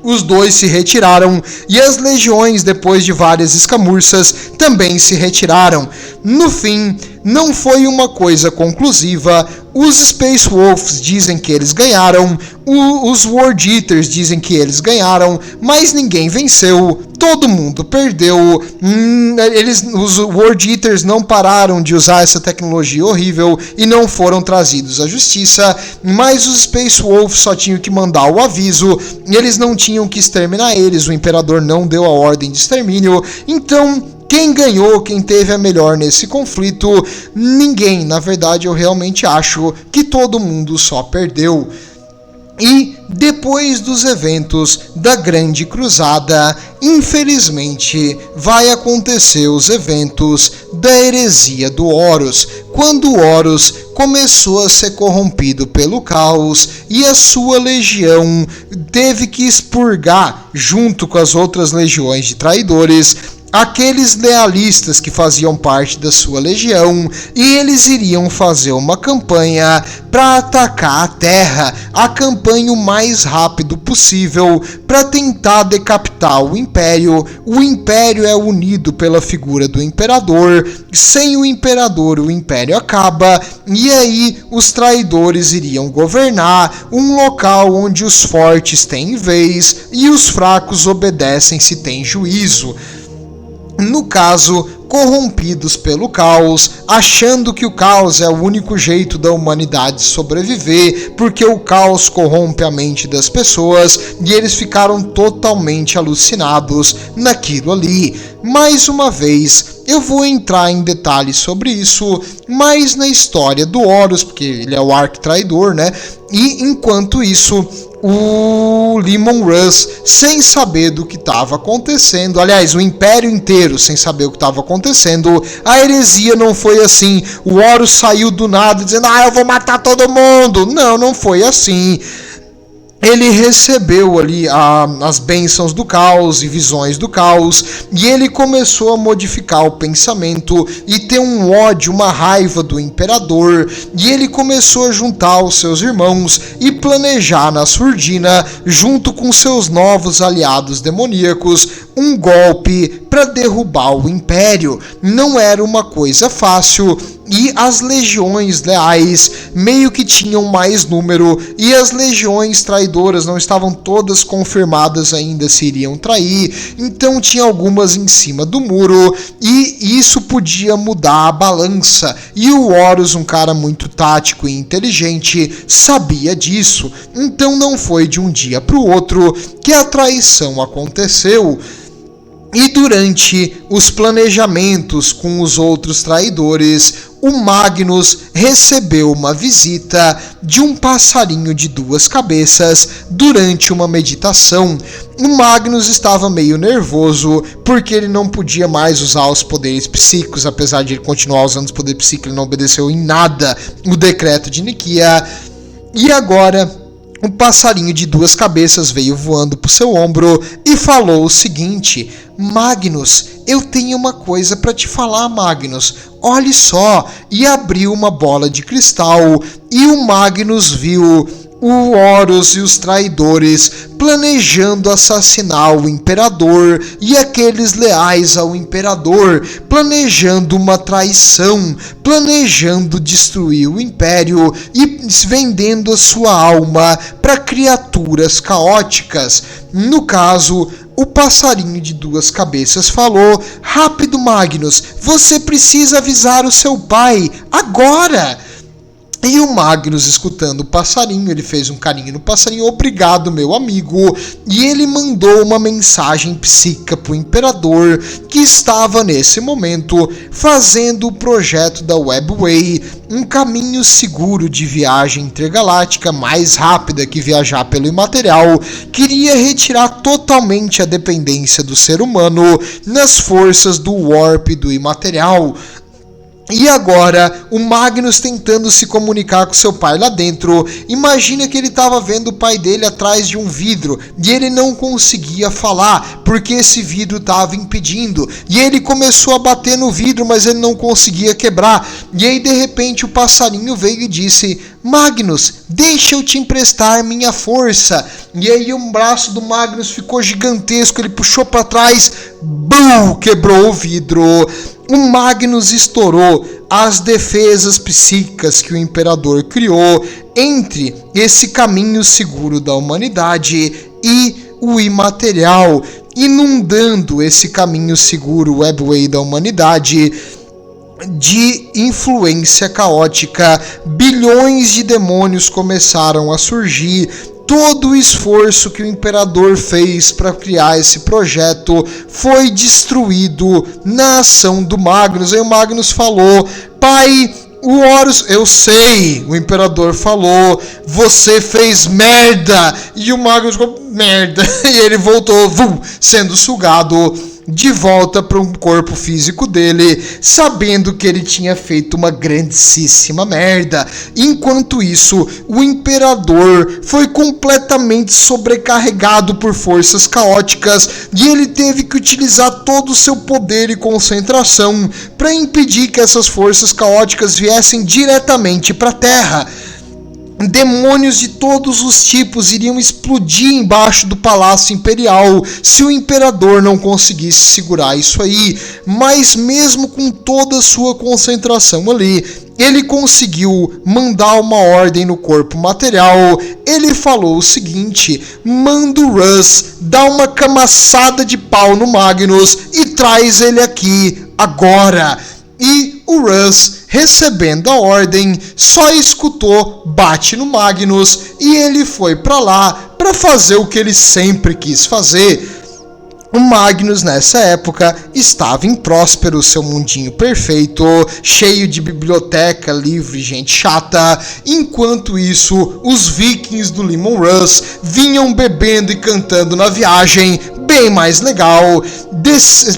Os dois se retiraram, e as legiões, depois de várias escamuças, também se retiraram. No fim, não foi uma coisa conclusiva. Os Space Wolves dizem que eles ganharam, os World Eaters dizem que eles ganharam, mas ninguém venceu. todo mundo perdeu. Os World Eaters não pararam de usar essa tecnologia horrível e não foram trazidos à justiça, mas os Space Wolves só tinham que mandar o aviso e eles não tinham que exterminar eles. O Imperador não deu a ordem de extermínio. Então, quem ganhou, quem teve a melhor nesse conflito? Ninguém. Na verdade, eu realmente acho que todo mundo só perdeu. E depois dos eventos da Grande Cruzada, infelizmente, vai acontecer os eventos da heresia do Horus, quando o Horus começou a ser corrompido pelo caos e a sua legião teve que expurgar, junto com as outras legiões de traidores, aqueles lealistas que faziam parte da sua legião, e eles iriam fazer uma campanha para atacar a Terra, a campanha o mais rápido possível para tentar decapitar o Império. O Império é unido pela figura do Imperador, sem o Imperador o Império acaba, e aí os traidores iriam governar um local onde os fortes têm vez e os fracos obedecem se têm juízo. No caso, corrompidos pelo caos, achando que o caos é o único jeito da humanidade sobreviver, porque o caos corrompe a mente das pessoas, e eles ficaram totalmente alucinados naquilo ali. Mais uma vez, eu vou entrar em detalhes sobre isso, mais na história do Horus, porque ele é o arquitraidor, né? E enquanto isso, o Leman Russ, sem saber do que estava acontecendo, aliás, o Império inteiro sem saber o que estava acontecendo, a heresia não foi assim, o Horus saiu do nada dizendo, eu vou matar todo mundo. Não foi assim. Ele recebeu ali as bênçãos do caos e visões do caos, e ele começou a modificar o pensamento e ter um ódio, uma raiva do Imperador, e ele começou a juntar os seus irmãos e planejar na surdina, junto com seus novos aliados demoníacos, um golpe para derrubar o Império. Não era uma coisa fácil, e as legiões leais meio que tinham mais número, e as legiões traidoras não estavam todas confirmadas ainda se iriam trair, então tinha algumas em cima do muro, e isso podia mudar a balança, e o Horus, um cara muito tático e inteligente, sabia disso. Então não foi de um dia para o outro que a traição aconteceu. E durante os planejamentos com os outros traidores, o Magnus recebeu uma visita de um passarinho de 2 cabeças durante uma meditação. O Magnus estava meio nervoso porque ele não podia mais usar os poderes psíquicos, apesar de ele continuar usando os poderes psíquicos, ele não obedeceu em nada o decreto de Nikia. E agora um passarinho de 2 cabeças veio voando para o seu ombro e falou o seguinte: Magnus, eu tenho uma coisa para te falar, Magnus. Olhe só. E abriu uma bola de cristal e o Magnus viu o Horus e os traidores planejando assassinar o Imperador e aqueles leais ao Imperador, planejando uma traição, planejando destruir o Império e vendendo a sua alma para criaturas caóticas. No caso, o passarinho de 2 cabeças falou: rápido, Magnus, você precisa avisar o seu pai, agora! E o Magnus, escutando o passarinho, ele fez um carinho no passarinho, obrigado, meu amigo, e ele mandou uma mensagem psíquica para o Imperador, que estava nesse momento fazendo o projeto da Webway, um caminho seguro de viagem intergaláctica mais rápida que viajar pelo imaterial, queria retirar totalmente a dependência do ser humano nas forças do Warp do imaterial. E agora, o Magnus tentando se comunicar com seu pai lá dentro, imagina que ele estava vendo o pai dele atrás de um vidro, e ele não conseguia falar, porque esse vidro estava impedindo, e ele começou a bater no vidro, mas ele não conseguia quebrar, e aí de repente o passarinho veio e disse: Magnus, deixa eu te emprestar minha força. E aí o braço do Magnus ficou gigantesco, ele puxou para trás, BUM! Quebrou o vidro. O Magnus estourou as defesas psíquicas que o Imperador criou entre esse caminho seguro da humanidade e o imaterial. inundando esse caminho seguro, webway da humanidade, de influência caótica. Bilhões de demônios começaram a surgir. Todo o esforço que o imperador fez para criar esse projeto foi destruído na ação do Magnus. Aí o Magnus falou: pai, o Horus, eu sei, o imperador falou, você fez merda. E o Magnus ficou, merda. E ele voltou, sendo sugado de volta para um corpo físico dele, sabendo que ele tinha feito uma grandíssima merda. Enquanto isso, o imperador foi completamente sobrecarregado por forças caóticas e ele teve que utilizar todo o seu poder e concentração para impedir que essas forças caóticas viessem diretamente para a Terra. Demônios de todos os tipos iriam explodir embaixo do Palácio Imperial se o imperador não conseguisse segurar isso aí. Mas mesmo com toda a sua concentração ali, ele conseguiu mandar uma ordem no corpo material. Ele falou o seguinte: manda o Russ dar uma camaçada de pau no Magnus e traz ele aqui agora. E o Russ, recebendo a ordem, só escutou bate no Magnus e ele foi pra lá para fazer o que ele sempre quis fazer. O Magnus, nessa época, estava em Próspero, seu mundinho perfeito, cheio de biblioteca, livro e gente chata. Enquanto isso, os vikings do Leman Russ vinham bebendo e cantando na viagem, bem mais legal,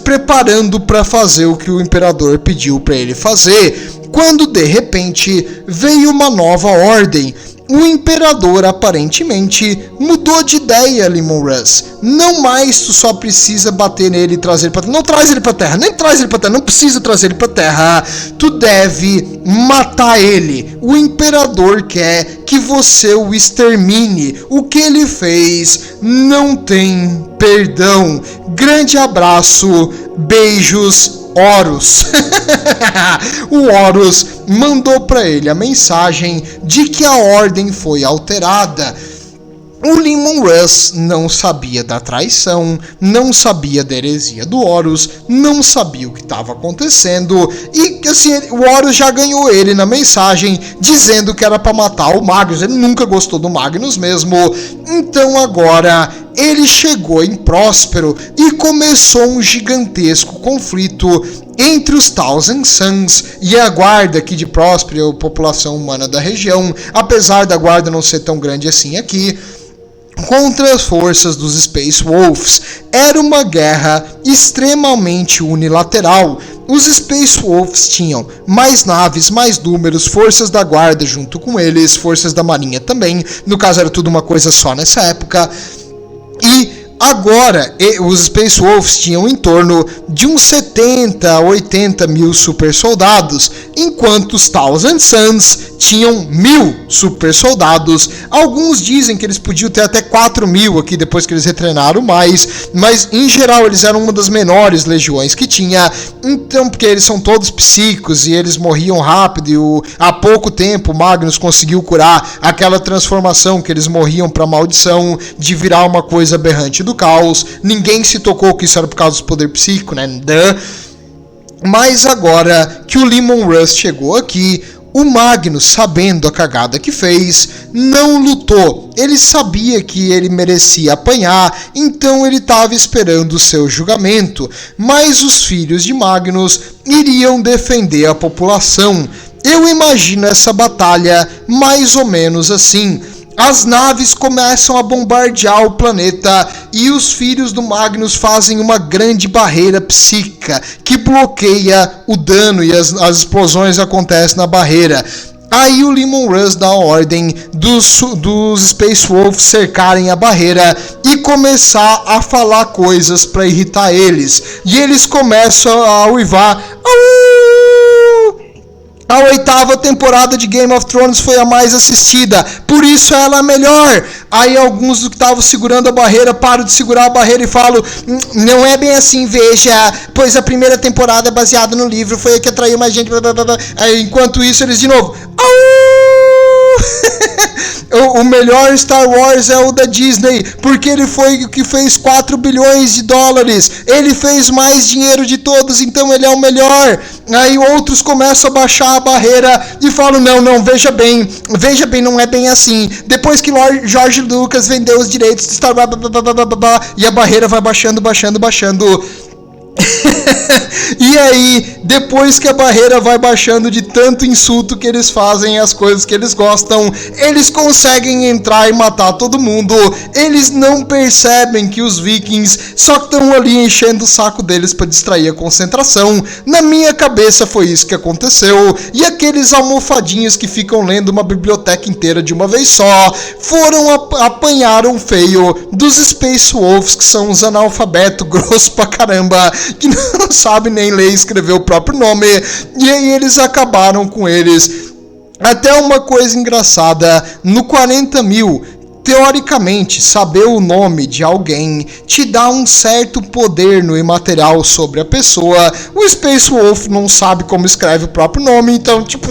preparando para fazer o que o imperador pediu para ele fazer, quando de repente veio uma nova ordem. O imperador aparentemente mudou de ideia, Leman Russ. Não mais tu só precisa bater nele e trazer ele pra terra. Não traz ele pra terra, nem traz ele pra terra, não precisa trazer ele pra terra. Tu deve matar ele. O imperador quer que você o extermine. O que ele fez não tem perdão. Grande abraço, beijos, Horus. O Horus mandou para ele a mensagem de que a ordem foi alterada. O Leman Russ não sabia da traição, não sabia da heresia do Horus, não sabia o que estava acontecendo e assim, o Horus já ganhou ele na mensagem dizendo que era para matar o Magnus. Ele nunca gostou do Magnus mesmo. Então agora ele chegou em Próspero e começou um gigantesco conflito entre os Thousand Suns e a guarda aqui de Próspero, a população humana da região, apesar da guarda não ser tão grande assim aqui, contra as forças dos Space Wolves. Era uma guerra extremamente unilateral. Os Space Wolves tinham mais naves, mais números, forças da guarda junto com eles, forças da marinha também. No caso era tudo uma coisa só nessa época. E agora, os Space Wolves tinham em torno de uns 70 a 80 mil super soldados, enquanto os Thousand Suns tinham 1000 super soldados. Alguns dizem que eles podiam ter até 4.000 aqui depois que eles retreinaram mais, mas em geral eles eram uma das menores legiões que tinha. Então, porque eles são todos psíquicos e eles morriam rápido, e há pouco tempo o Magnus conseguiu curar aquela transformação que eles morriam para maldição de virar uma coisa aberrante do caos. Ninguém se tocou que isso era por causa do poder psíquico, né? Mas agora que o Leman Russ chegou aqui, o Magnus, sabendo a cagada que fez, não lutou. Ele sabia que ele merecia apanhar, então ele estava esperando o seu julgamento. Mas os filhos de Magnus iriam defender a população. Eu imagino essa batalha mais ou menos assim. As naves começam a bombardear o planeta e os filhos do Magnus fazem uma grande barreira psíquica que bloqueia o dano e as explosões acontecem na barreira. Aí o Leman Russ dá a ordem dos Space Wolves cercarem a barreira e começar a falar coisas para irritar eles. E eles começam a uivar. A 8ª temporada de Game of Thrones foi a mais assistida, por isso ela é melhor. Aí alguns do que estavam segurando a barreira param de segurar a barreira e falam: não é bem assim, veja, pois a primeira temporada é baseada no livro, foi a que atraiu mais gente. Aí, enquanto isso eles de novo. o melhor Star Wars é o da Disney, porque ele foi o que fez 4 bilhões de dólares, ele fez mais dinheiro de todos, então ele é o melhor. Aí outros começam a baixar a barreira e falam, não, veja bem, não é bem assim. Depois que George Lucas vendeu os direitos de Star Wars, e a barreira vai baixando. E aí, depois que a barreira vai baixando de tanto insulto que eles fazem, as coisas que eles gostam, eles conseguem entrar e matar todo mundo. Eles não percebem que os vikings só estão ali enchendo o saco deles para distrair a concentração. Na minha cabeça foi isso que aconteceu. E aqueles almofadinhos que ficam lendo uma biblioteca inteira de uma vez só apanharam feio dos Space Wolves, que são uns analfabetos grossos pra caramba, que não sabe nem ler e escrever o próprio nome, e aí eles acabaram com eles. Até uma coisa engraçada, no 40.000, teoricamente, saber o nome de alguém te dá um certo poder no imaterial sobre a pessoa. O Space Wolf não sabe como escreve o próprio nome, então, tipo,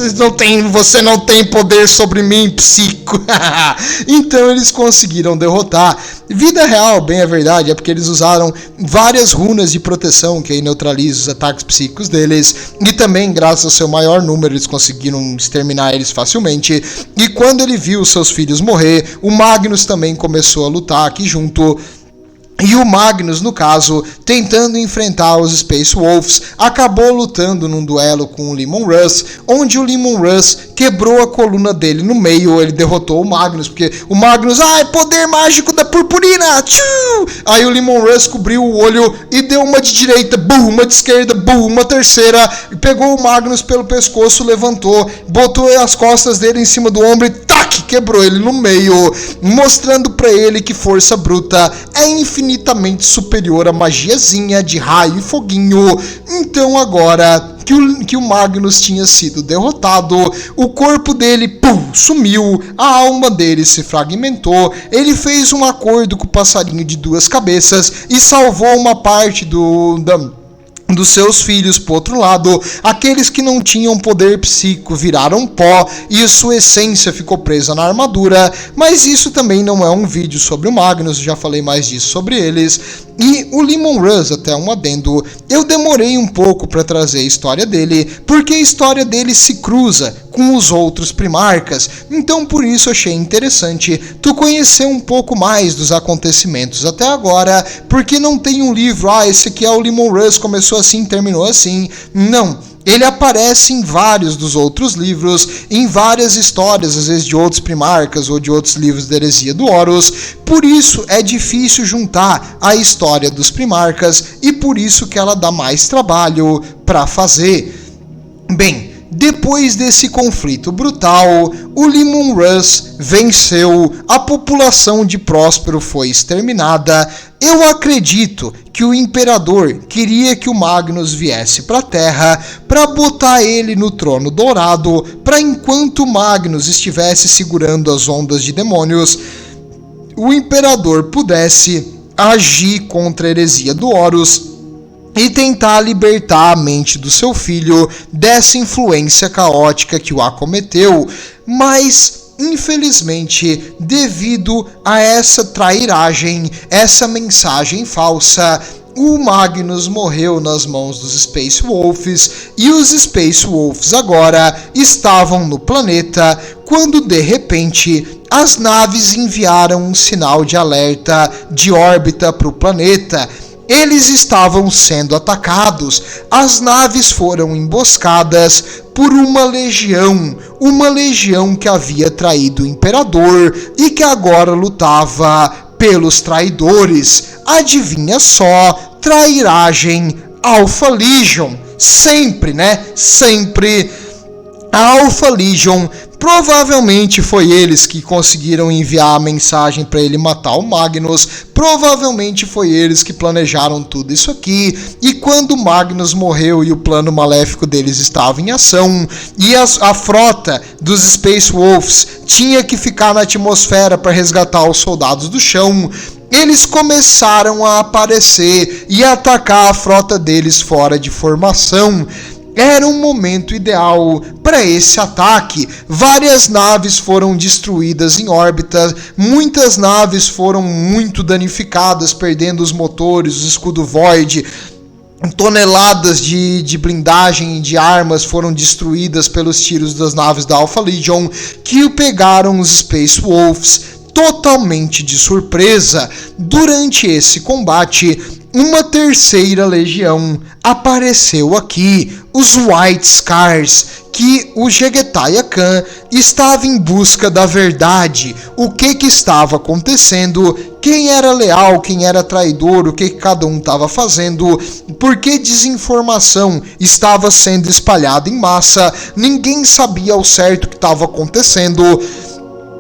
você não tem poder sobre mim, psico. Então eles conseguiram derrotar. Vida real, bem a verdade, é porque eles usaram várias runas de proteção que aí neutraliza os ataques psíquicos deles, e também, graças ao seu maior número, eles conseguiram exterminar eles facilmente. E quando ele viu seus filhos morrer, o Magnus também começou a lutar aqui junto. E o Magnus, no caso, tentando enfrentar os Space Wolves, acabou lutando num duelo com o Leman Russ, onde o Leman Russ quebrou a coluna dele no meio. Ele derrotou o Magnus, porque o Magnus, poder mágico da purpurina, tchuu! Aí o Leman Russ cobriu o olho e deu uma de direita, uma de esquerda, uma terceira, e pegou o Magnus pelo pescoço, levantou, botou as costas dele em cima do ombro e quebrou ele no meio, mostrando pra ele que força bruta é infinitamente superior à magiazinha de raio e foguinho. Então agora que o Magnus tinha sido derrotado, o corpo dele sumiu, a alma dele se fragmentou, ele fez um acordo com o passarinho de 2 cabeças e salvou uma parte dos seus filhos. Por outro lado, aqueles que não tinham poder psíquico viraram pó e sua essência ficou presa na armadura. Mas isso também não é um vídeo sobre o Magnus, já falei mais disso sobre eles. E o Leman Russ, até um adendo, eu demorei um pouco para trazer a história dele, porque a história dele se cruza com os outros primarcas, então por isso achei interessante tu conhecer um pouco mais dos acontecimentos até agora, porque não tem um livro, esse aqui é o Leman Russ, começou assim, terminou assim. Não, ele aparece em vários dos outros livros, em várias histórias, às vezes de outros primarcas ou de outros livros da heresia do Horus. Por isso é difícil juntar a história dos primarcas e por isso que ela dá mais trabalho para fazer. Bem, depois desse conflito brutal, o Leman Russ venceu, a população de Próspero foi exterminada. Eu acredito que o imperador queria que o Magnus viesse para a Terra para botar ele no trono dourado, para enquanto Magnus estivesse segurando as ondas de demônios, o imperador pudesse agir contra a heresia do Horus e tentar libertar a mente do seu filho dessa influência caótica que o acometeu. Mas, infelizmente, devido a essa trairagem, essa mensagem falsa, o Magnus morreu nas mãos dos Space Wolves, e os Space Wolves agora estavam no planeta, quando de repente as naves enviaram um sinal de alerta de órbita para o planeta. Eles estavam sendo atacados, as naves foram emboscadas por uma legião que havia traído o imperador e que agora lutava pelos traidores. Adivinha só, trairagem, Alpha Legion, sempre, né? Sempre. A Alpha Legion, provavelmente foi eles que conseguiram enviar a mensagem para ele matar o Magnus, provavelmente foi eles que planejaram tudo isso aqui, e quando o Magnus morreu e o plano maléfico deles estava em ação, e a frota dos Space Wolves tinha que ficar na atmosfera para resgatar os soldados do chão, eles começaram a aparecer e atacar a frota deles fora de formação. era um momento ideal para esse ataque. Várias naves foram destruídas em órbita, muitas naves foram muito danificadas, perdendo os motores, o escudo Void. Toneladas de blindagem e de armas foram destruídas pelos tiros das naves da Alpha Legion, que pegaram os Space Wolves totalmente de surpresa. Durante esse combate, uma terceira legião apareceu aqui, os White Scars, que o Jegetai Khan estava em busca da verdade, o que estava acontecendo, quem era leal, quem era traidor, o que cada um estava fazendo, por que desinformação estava sendo espalhada em massa, ninguém sabia ao certo o que estava acontecendo.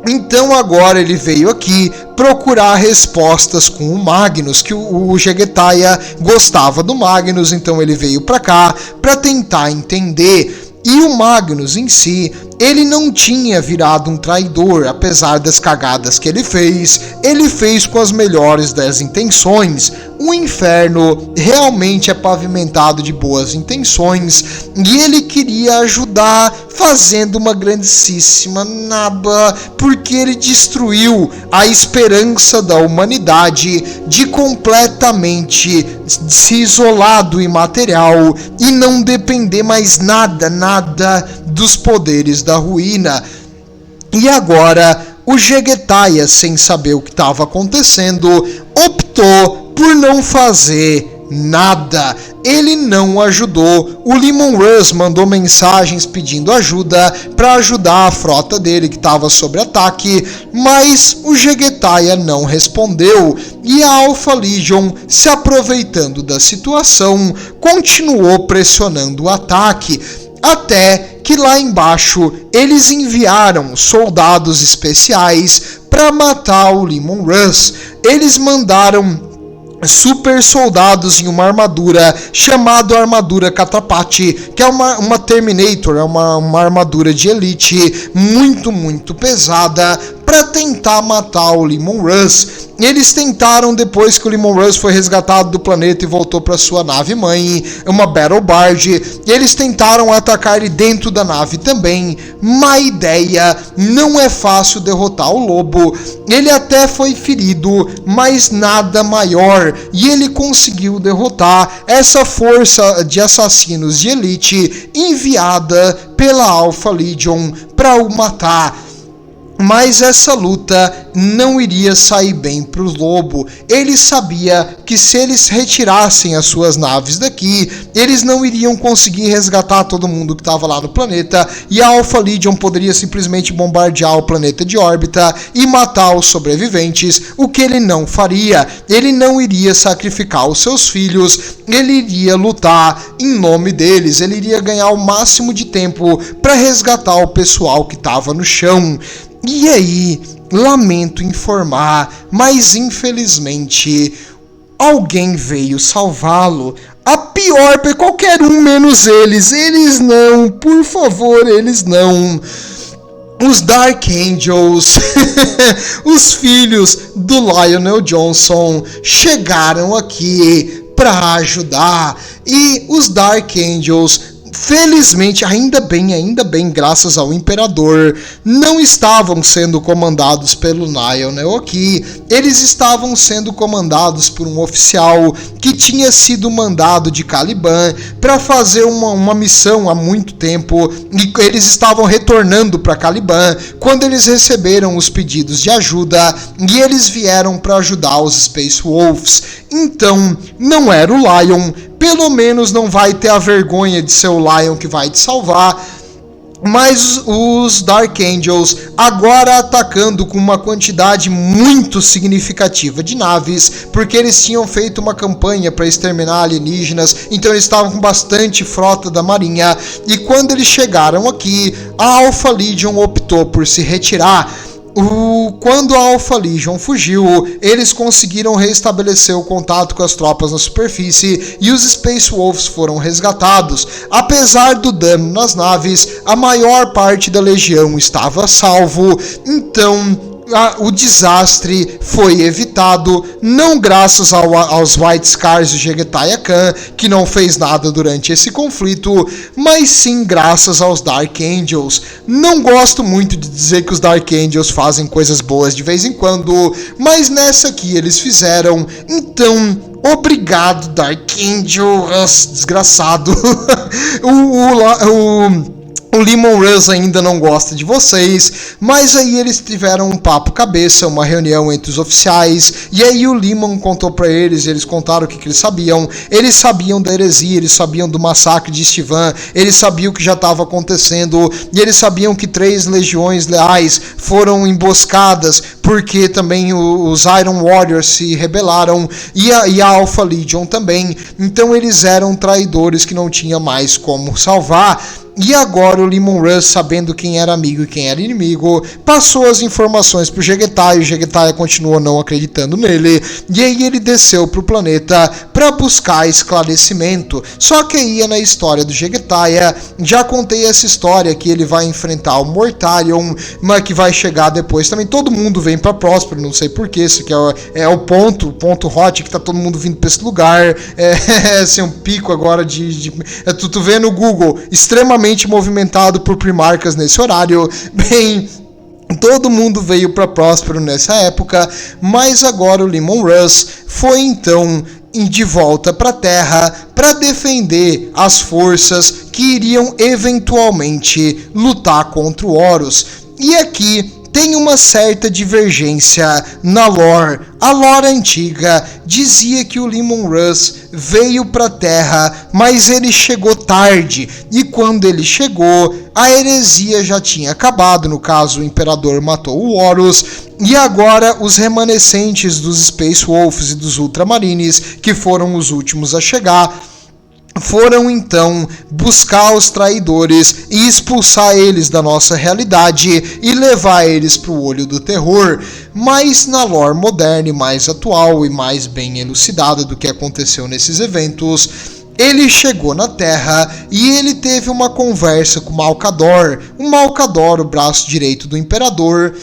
Então agora ele veio aqui procurar respostas com o Magnus, que o Jegetai gostava do Magnus, então ele veio para cá para tentar entender. E o Magnus em si, ele não tinha virado um traidor, apesar das cagadas que ele fez com as melhores das intenções. O inferno realmente é pavimentado de boas intenções e ele queria ajudar fazendo uma grandíssima naba, porque ele destruiu a esperança da humanidade de completamente se isolar do imaterial e não depender mais nada dos poderes da ruína. E agora o Jegetai, sem saber o que estava acontecendo, optou por não fazer nada. Ele não ajudou. O Leman Russ mandou mensagens pedindo ajuda para ajudar a frota dele que estava sob ataque, mas o Jegetai não respondeu e a Alpha Legion, se aproveitando da situação, continuou pressionando o ataque, até que lá embaixo eles enviaram soldados especiais para matar o Leman Russ. Eles mandaram super soldados em uma armadura chamada Armadura Catapati, que é uma Terminator, é uma armadura de elite muito pesada, para tentar matar o Leman Russ. Eles tentaram, depois que o Leman Russ foi resgatado do planeta e voltou para sua nave mãe, uma Battle Barge, eles tentaram atacar ele dentro da nave também. Má ideia, não é fácil derrotar o lobo. Ele até foi ferido, mas nada maior, e ele conseguiu derrotar essa força de assassinos de elite enviada pela Alpha Legion para o matar. Mas essa luta não iria sair bem para o lobo. Ele sabia que se eles retirassem as suas naves daqui, eles não iriam conseguir resgatar todo mundo que estava lá no planeta, e a Alpha Legion poderia simplesmente bombardear o planeta de órbita e matar os sobreviventes, o que ele não faria. Ele não iria sacrificar os seus filhos, ele iria lutar em nome deles, ele iria ganhar o máximo de tempo para resgatar o pessoal que estava no chão. E aí, lamento informar, mas infelizmente alguém veio salvá-lo. A pior, qualquer um menos eles. Eles não, por favor, eles não. Os Dark Angels, os filhos do Lionel Johnson, chegaram aqui para ajudar. E os Dark Angels, felizmente, ainda bem, graças ao Imperador, não estavam sendo comandados pelo Lionel aqui. Eles estavam sendo comandados por um oficial que tinha sido mandado de Caliban para fazer uma missão há muito tempo, e eles estavam retornando para Caliban quando eles receberam os pedidos de ajuda, e eles vieram para ajudar os Space Wolves. Então, não era o Lion. Pelo menos não vai ter a vergonha de ser o Lion que vai te salvar. Mas os Dark Angels, agora atacando com uma quantidade muito significativa de naves, porque eles tinham feito uma campanha para exterminar alienígenas, então eles estavam com bastante frota da marinha, e quando eles chegaram aqui, a Alpha Legion optou por se retirar. Quando a Alpha Legion fugiu, eles conseguiram restabelecer o contato com as tropas na superfície e os Space Wolves foram resgatados. Apesar do dano nas naves, a maior parte da legião estava a salvo, então o desastre foi evitado, não graças aos White Scars e Jegetai Khan, que não fez nada durante esse conflito, mas sim graças aos Dark Angels. Não gosto muito de dizer que os Dark Angels fazem coisas boas de vez em quando, mas nessa aqui eles fizeram, então obrigado Dark Angel, desgraçado. O Leman Russ ainda não gosta de vocês, mas aí eles tiveram um papo cabeça, uma reunião entre os oficiais, e aí o Leman contou pra eles, eles contaram o que eles sabiam da heresia, eles sabiam do massacre de Estivan, eles sabiam o que já estava acontecendo, e eles sabiam que 3 legiões leais foram emboscadas, porque também os Iron Warriors se rebelaram, e a Alpha Legion também, então eles eram traidores que não tinha mais como salvar. E agora o Leman Russ, sabendo quem era amigo e quem era inimigo, passou as informações pro Jegetai, o Jegetai continuou não acreditando nele, e aí ele desceu pro planeta para buscar esclarecimento. Só que aí na história do Jegetai, já contei essa história que ele vai enfrentar o Mortarion, mas que vai chegar depois também. Todo mundo vem pra Próspero, não sei porquê, esse aqui é o ponto hot, que tá todo mundo vindo pra esse lugar, assim, um pico agora tu vê no Google, extremamente movimentado por primarcas nesse horário. Bem, todo mundo veio para Próspero nessa época, mas agora o Leman Russ foi então de volta para a Terra para defender as forças que iriam eventualmente lutar contra o Horus. E aqui tem uma certa divergência na lore. A lore antiga dizia que o Leman Russ veio para a Terra, mas ele chegou tarde, e quando ele chegou, a heresia já tinha acabado, no caso o Imperador matou o Horus, e agora os remanescentes dos Space Wolves e dos Ultramarines, que foram os últimos a chegar, foram então buscar os traidores e expulsar eles da nossa realidade e levar eles para o olho do terror. Mas na lore moderna e mais atual e mais bem elucidada do que aconteceu nesses eventos, ele chegou na Terra e ele teve uma conversa com Malcador. O Malcador, o braço direito do Imperador,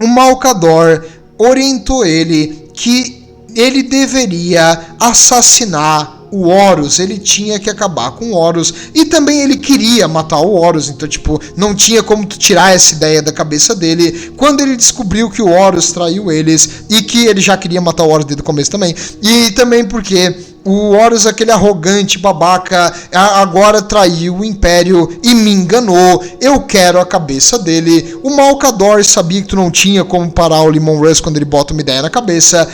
o Malcador orientou ele que ele deveria assassinar o Horus, ele tinha que acabar com o Horus, e também ele queria matar o Horus, então não tinha como tu tirar essa ideia da cabeça dele, quando ele descobriu que o Horus traiu eles, e que ele já queria matar o Horus desde o começo também, e também porque o Horus, aquele arrogante babaca, agora traiu o Império e me enganou, eu quero a cabeça dele. O Malcador sabia que tu não tinha como parar o Leman Russ quando ele bota uma ideia na cabeça,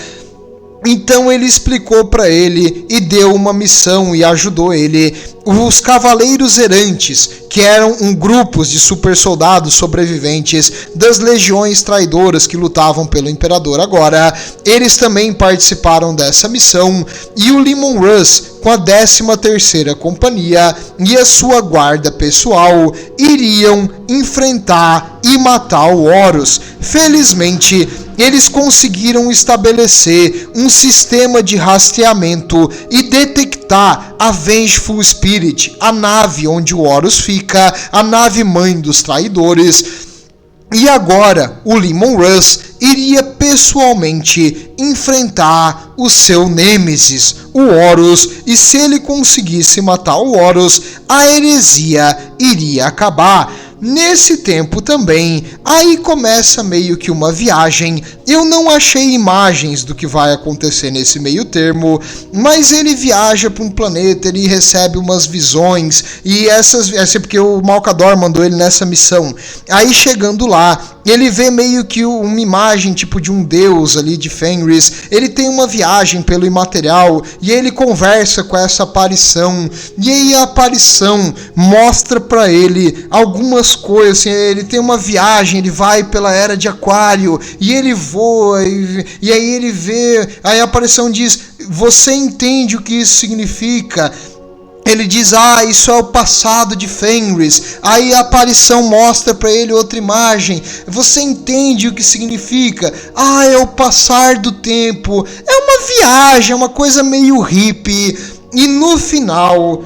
então ele explicou para ele e deu uma missão e ajudou ele. Os Cavaleiros Errantes, que eram grupos de super soldados sobreviventes das legiões traidoras que lutavam pelo Imperador agora, eles também participaram dessa missão, e o Leman Russ, com a 13ª Companhia e a sua guarda pessoal, iriam enfrentar e matar o Horus. Felizmente, eles conseguiram estabelecer um sistema de rastreamento e detectar a Vengeful Spirit, a nave onde o Horus fica, a nave mãe dos traidores. E agora o Leman Russ iria pessoalmente enfrentar o seu nêmesis, o Horus, e se ele conseguisse matar o Horus, a heresia iria acabar. Nesse tempo também, aí começa meio que uma viagem. Eu não achei imagens do que vai acontecer nesse meio termo, mas ele viaja para um planeta, ele recebe umas visões, e essa porque o Malcador mandou ele nessa missão. Aí chegando lá, ele vê meio que uma imagem tipo de um deus ali de Fenris, ele tem uma viagem pelo imaterial, e ele conversa com essa aparição, e aí a aparição mostra para ele algumas coisas, assim, ele tem uma viagem, ele vai pela era de Aquário, e ele voa, e aí ele vê, aí a aparição diz, você entende o que isso significa? Ele diz, isso é o passado de Fenris. Aí a aparição mostra para ele outra imagem. Você entende o que significa? É o passar do tempo. É uma viagem, é uma coisa meio hippie. E no final,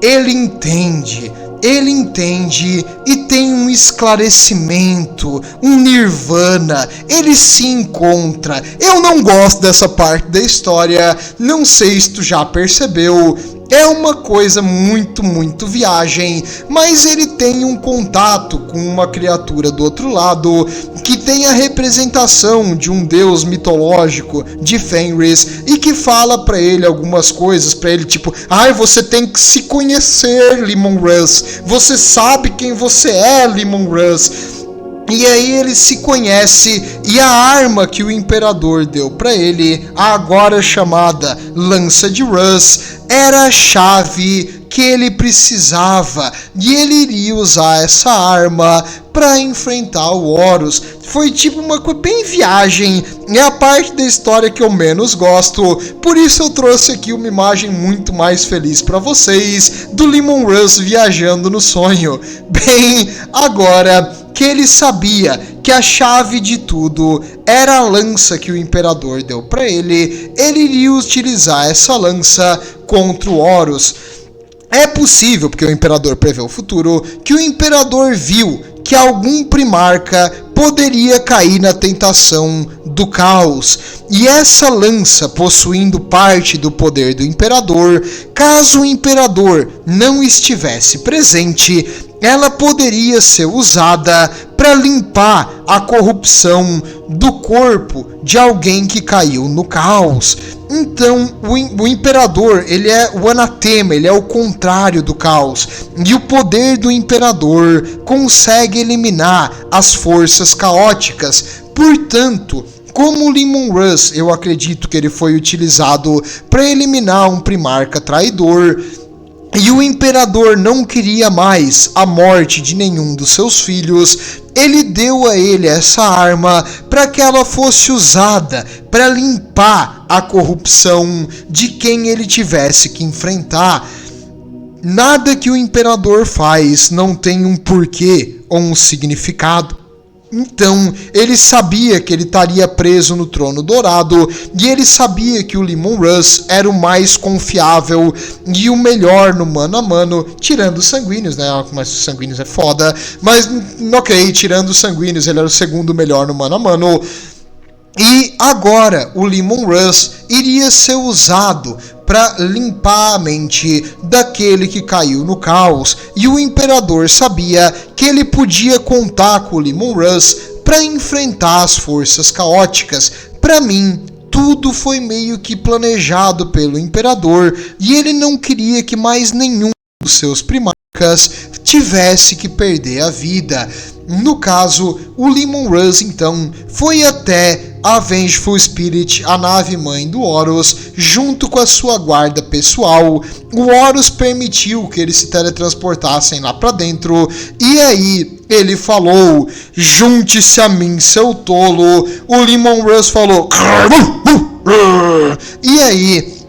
ele entende. ele entende e tem um esclarecimento, um nirvana, ele se encontra. Eu não gosto dessa parte da história, não sei se tu já percebeu, é uma coisa muito viagem, mas ele tem um contato com uma criatura do outro lado, que tem a representação de um deus mitológico de Fenris, e que fala pra ele algumas coisas, pra ele tipo, você tem que se conhecer, Leman Russ, você sabe quem você é, Leman Russ. E aí ele se conhece, e a arma que o imperador deu para ele, a agora chamada Lança de Russ, era a chave que ele precisava, e ele iria usar essa arma para enfrentar o Horus. Foi tipo uma coisa bem viagem, é a parte da história que eu menos gosto, por isso eu trouxe aqui uma imagem muito mais feliz para vocês, do Leman Russ viajando no sonho. Bem, agora que ele sabia que a chave de tudo era a lança que o imperador deu para ele, ele iria utilizar essa lança contra o Horus. É possível, porque o imperador prevê o futuro, que o imperador viu que algum primarca poderia cair na tentação do caos, e essa lança, possuindo parte do poder do imperador, caso o imperador não estivesse presente, ela poderia ser usada para limpar a corrupção do corpo de alguém que caiu no caos. Então, o imperador, ele é o anatema, ele é o contrário do caos. E o poder do imperador consegue eliminar as forças caóticas. Portanto, como o Leman Russ, eu acredito que ele foi utilizado para eliminar um primarca traidor, e o imperador não queria mais a morte de nenhum dos seus filhos, ele deu a ele essa arma para que ela fosse usada para limpar a corrupção de quem ele tivesse que enfrentar. Nada que o imperador faz não tem um porquê ou um significado. Então, ele sabia que ele estaria preso no trono dourado, e ele sabia que o Leman Russ era o mais confiável e o melhor no mano a mano, tirando os sanguíneos, né? Mas os sanguíneos é foda, mas ok, tirando os sanguíneos, ele era o segundo melhor no mano a mano. E agora o Leman Russ iria ser usado para limpar a mente daquele que caiu no caos, e o imperador sabia que ele podia contar com o Leman Russ para enfrentar as forças caóticas. Para mim, tudo foi meio que planejado pelo imperador, e ele não queria que mais nenhum dos seus primarcas tivesse que perder a vida. No caso, o Leman Russ então foi até a Vengeful Spirit, a nave mãe do Horus, junto com a sua guarda pessoal. O Horus permitiu que eles se teletransportassem lá pra dentro, e aí ele falou: junte-se a mim, seu tolo. O Leman Russ falou: e aí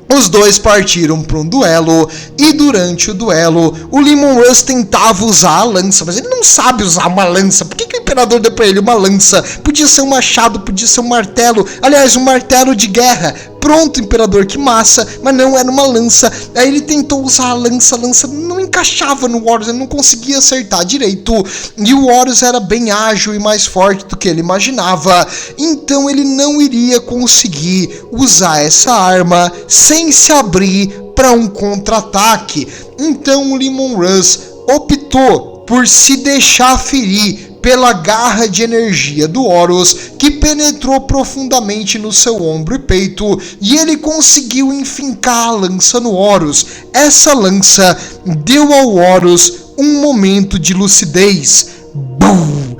os dois partiram para um duelo, e durante o duelo, o Leman Russ tentava usar a lança, mas ele não sabe usar uma lança. Por que o imperador deu para ele uma lança? Podia ser um machado, podia ser um martelo, aliás, um martelo de guerra. Pronto, imperador, que massa, mas não era uma lança. Aí ele tentou usar a lança não encaixava no Horus, ele não conseguia acertar direito, e o Horus era bem ágil e mais forte do que ele imaginava, então ele não iria conseguir usar essa arma sem se abrir para um contra-ataque. Então o Leman Russ optou por se deixar ferir pela garra de energia do Horus, que penetrou profundamente no seu ombro e peito, e ele conseguiu enfincar a lança no Horus. Essa lança deu ao Horus um momento de lucidez. Bum!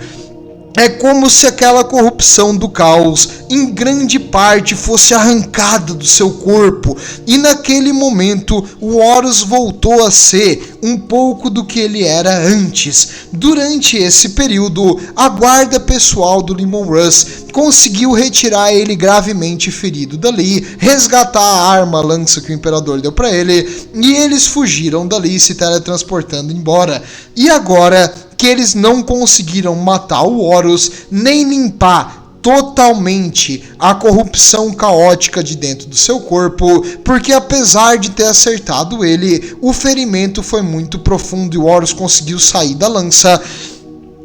É como se aquela corrupção do caos, em grande parte, fosse arrancada do seu corpo, e naquele momento o Horus voltou a ser um pouco do que ele era antes. Durante esse período, a guarda pessoal do Leman Russ conseguiu retirar ele gravemente ferido dali, resgatar a arma, a lança que o imperador deu para ele, e eles fugiram dali, se teletransportando embora. E agora que eles não conseguiram matar o Horus, nem limpar totalmente a corrupção caótica de dentro do seu corpo, porque apesar de ter acertado ele, o ferimento foi muito profundo e o Horus conseguiu sair da lança.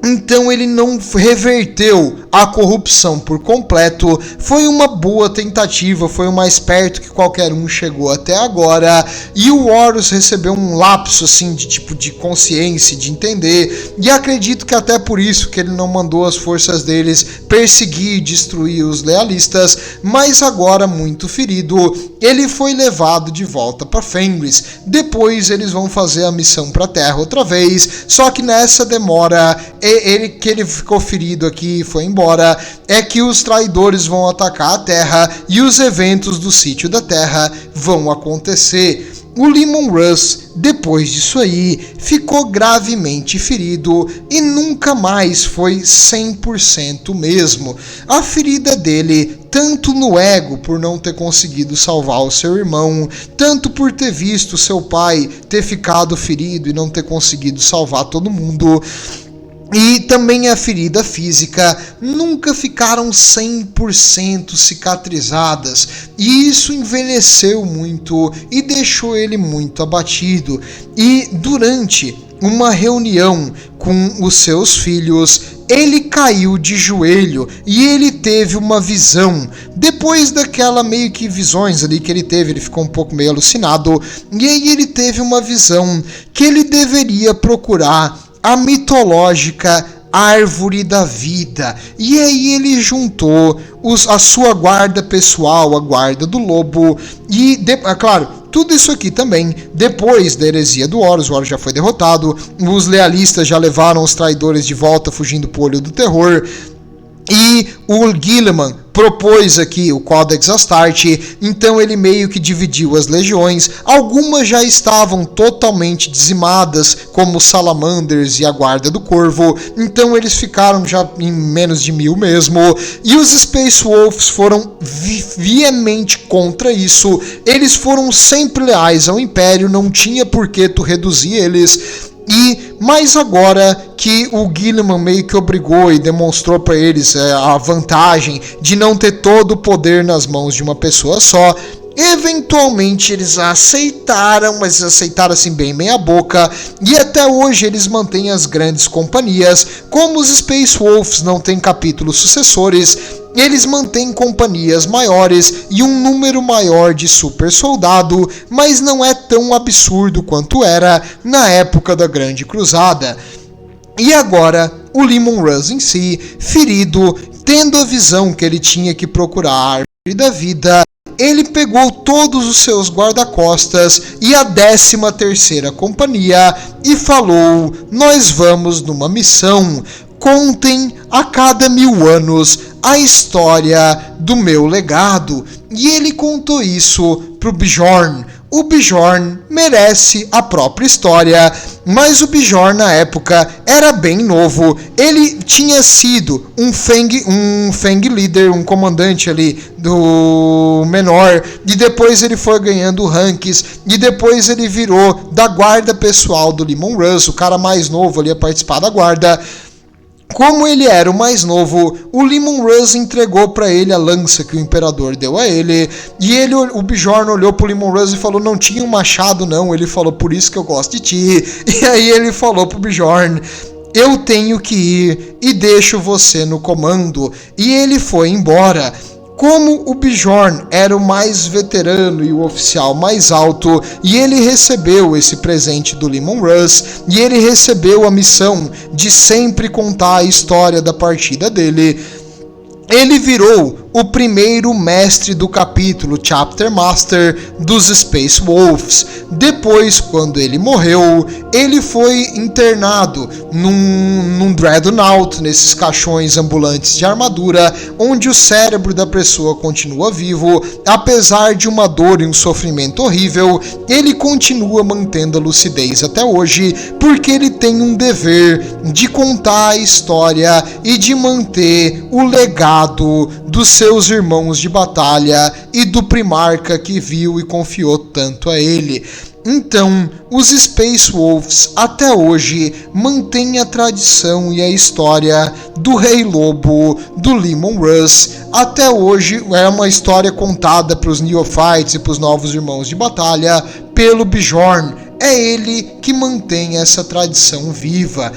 Então ele não reverteu a corrupção por completo. Foi uma boa tentativa, foi o mais perto que qualquer um chegou até agora. E o Horus recebeu um lapso assim de consciência, de entender. E acredito que até por isso que ele não mandou as forças deles perseguir e destruir os lealistas. Mas agora, muito ferido, ele foi levado de volta para Fenris. Depois eles vão fazer a missão para a Terra outra vez. Só que nessa demora, ele ficou ferido aqui e foi embora, é que os traidores vão atacar a Terra e os eventos do Sítio da Terra vão acontecer. O Leman Russ, depois disso aí, ficou gravemente ferido e nunca mais foi 100% mesmo. A ferida dele, tanto no ego por não ter conseguido salvar o seu irmão, tanto por ter visto seu pai ter ficado ferido e não ter conseguido salvar todo mundo, e também a ferida física, nunca ficaram 100% cicatrizadas, e isso envelheceu muito e deixou ele muito abatido. E durante uma reunião com os seus filhos, ele caiu de joelho e ele teve uma visão. Depois daquela meio que visões ali que ele teve, ele ficou um pouco meio alucinado, e aí ele teve uma visão que ele deveria procurar a mitológica Árvore da Vida. E aí ele juntou a sua guarda pessoal, a guarda do lobo, e, claro, tudo isso aqui também, depois da heresia do Horus, o Horus já foi derrotado, os lealistas já levaram os traidores de volta fugindo pro olho do terror, e o Guilliman propôs aqui o Codex Astarte. Então ele meio que dividiu as legiões. Algumas já estavam totalmente dizimadas, como os Salamanders e a Guarda do Corvo, então eles ficaram já em menos de 1000 mesmo, e os Space Wolves foram veemente contra isso. Eles foram sempre leais ao Império, não tinha por que tu reduzir eles. Mas agora que o Guilliman meio que obrigou e demonstrou para eles a vantagem de não ter todo o poder nas mãos de uma pessoa só, eventualmente eles aceitaram, mas aceitaram assim bem meia boca, e até hoje eles mantêm as grandes companhias. Como os Space Wolves não têm capítulos sucessores, eles mantêm companhias maiores e um número maior de super soldado, mas não é tão absurdo quanto era na época da Grande Cruzada. E agora, o Leman Russ em si, ferido, tendo a visão que ele tinha que procurar a Árvore da Vida, ele pegou todos os seus guarda-costas e a 13ª companhia e falou: nós vamos numa missão. Contem a cada 1000 anos a história do meu legado. E ele contou isso pro Bjorn. O Bjorn merece a própria história, mas o Bjorn na época era bem novo. Ele tinha sido um Feng Leader, um comandante ali do menor, e depois ele foi ganhando ranks, e depois ele virou da guarda pessoal do Leman Russ, o cara mais novo ali a participar da guarda. Como ele era o mais novo, o Leman Russ entregou para ele a lança que o imperador deu a ele, e o Bjorn olhou pro Leman Russ e falou: não tinha um machado não. Ele falou: por isso que eu gosto de ti. E aí ele falou pro Bjorn: eu tenho que ir e deixo você no comando. E ele foi embora. Como o Bjorn era o mais veterano e o oficial mais alto, e ele recebeu esse presente do Leman Russ, e ele recebeu a missão de sempre contar a história da partida dele, ele virou o primeiro mestre do capítulo Chapter Master dos Space Wolves. Depois, quando ele morreu, ele foi internado num Dreadnought, nesses caixões ambulantes de armadura, onde o cérebro da pessoa continua vivo. Apesar de uma dor e um sofrimento horrível, ele continua mantendo a lucidez até hoje, porque ele tem um dever de contar a história e de manter o legado dos seus irmãos de batalha e do primarca que viu e confiou tanto a ele. Então, os Space Wolves até hoje mantêm a tradição e a história do Rei Lobo, do Leman Russ. Até hoje é uma história contada para os Neophytes e para os novos irmãos de batalha pelo Bjorn. É ele que mantém essa tradição viva.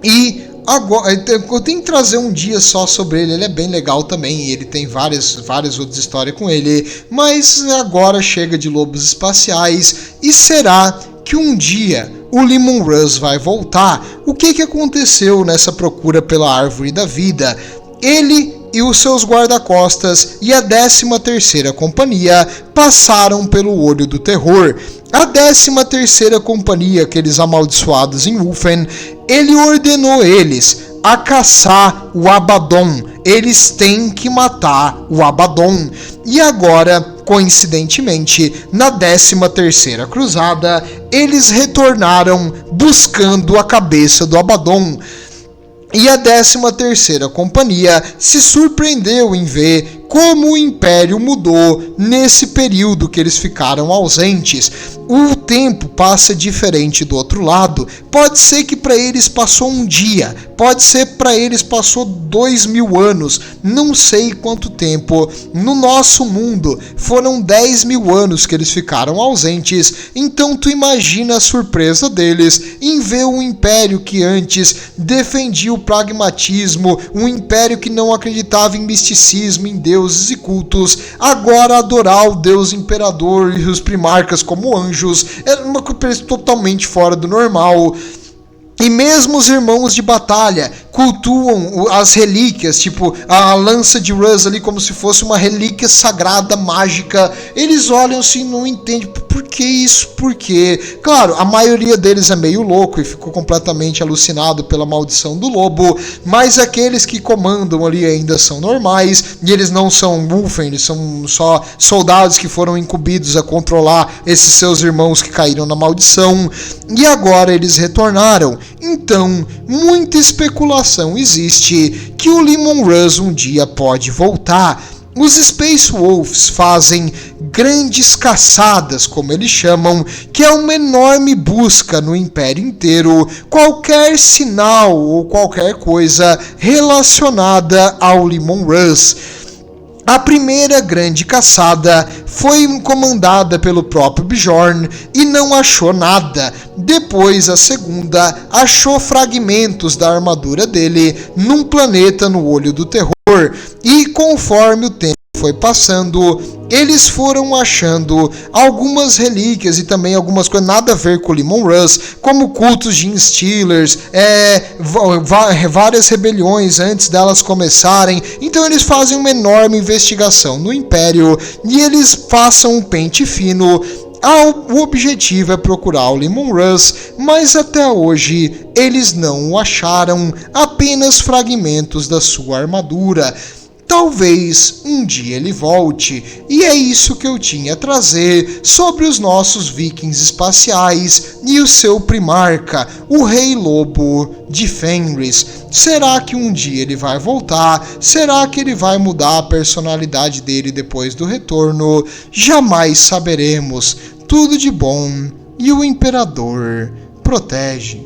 E agora, eu tenho que trazer um dia só sobre ele é bem legal também, ele tem várias outras histórias com ele, mas agora chega de lobos espaciais. E será que um dia o Leman Russ vai voltar? O que aconteceu nessa procura pela Árvore da Vida? Ele e os seus guarda-costas e a 13ª Companhia passaram pelo Olho do Terror. A 13ª Companhia, aqueles amaldiçoados em Ulfen, ele ordenou eles a caçar o Abaddon. Eles têm que matar o Abaddon. E agora, coincidentemente, na 13ª Cruzada, eles retornaram buscando a cabeça do Abaddon. E a 13ª Companhia se surpreendeu em ver como o Império mudou nesse período que eles ficaram ausentes. O tempo passa diferente do outro lado. Pode ser que para eles passou um dia, pode ser para eles passou 2000 anos, não sei quanto tempo. No nosso mundo foram 10.000 anos que eles ficaram ausentes. Então tu imagina a surpresa deles em ver um império que antes defendia o pragmatismo, um império que não acreditava em misticismo, em deuses e cultos, agora adorar o Deus Imperador e os primarcas como anjos. Era uma coisa totalmente fora do normal. E mesmo os irmãos de batalha cultuam as relíquias, tipo a lança de Russ ali como se fosse uma relíquia sagrada, mágica. Eles olham assim, não entendem por que isso, por quê? Claro, a maioria deles é meio louco e ficou completamente alucinado pela maldição do lobo, mas aqueles que comandam ali ainda são normais, e eles não são Ulfen, eles são só soldados que foram incumbidos a controlar esses seus irmãos que caíram na maldição, e agora eles retornaram. Então, muita especulação existe que o Leman Russ um dia pode voltar. Os Space Wolves fazem grandes caçadas, como eles chamam, que é uma enorme busca no Império inteiro, qualquer sinal ou qualquer coisa relacionada ao Leman Russ. A primeira grande caçada foi comandada pelo próprio Bjorn e não achou nada. Depois, a segunda achou fragmentos da armadura dele num planeta no Olho do Terror. E conforme o tempo foi passando, eles foram achando algumas relíquias e também algumas coisas nada a ver com o Leman Russ, como cultos de Instillers, várias rebeliões antes delas começarem. Então eles fazem uma enorme investigação no Império e eles passam um pente fino. O objetivo é procurar o Leman Russ, mas até hoje eles não o acharam, apenas fragmentos da sua armadura. Talvez um dia ele volte, e é isso que eu tinha a trazer sobre os nossos vikings espaciais e o seu primarca, o Rei Lobo de Fenris. Será que um dia ele vai voltar? Será que ele vai mudar a personalidade dele depois do retorno? Jamais saberemos. Tudo de bom, e o Imperador protege.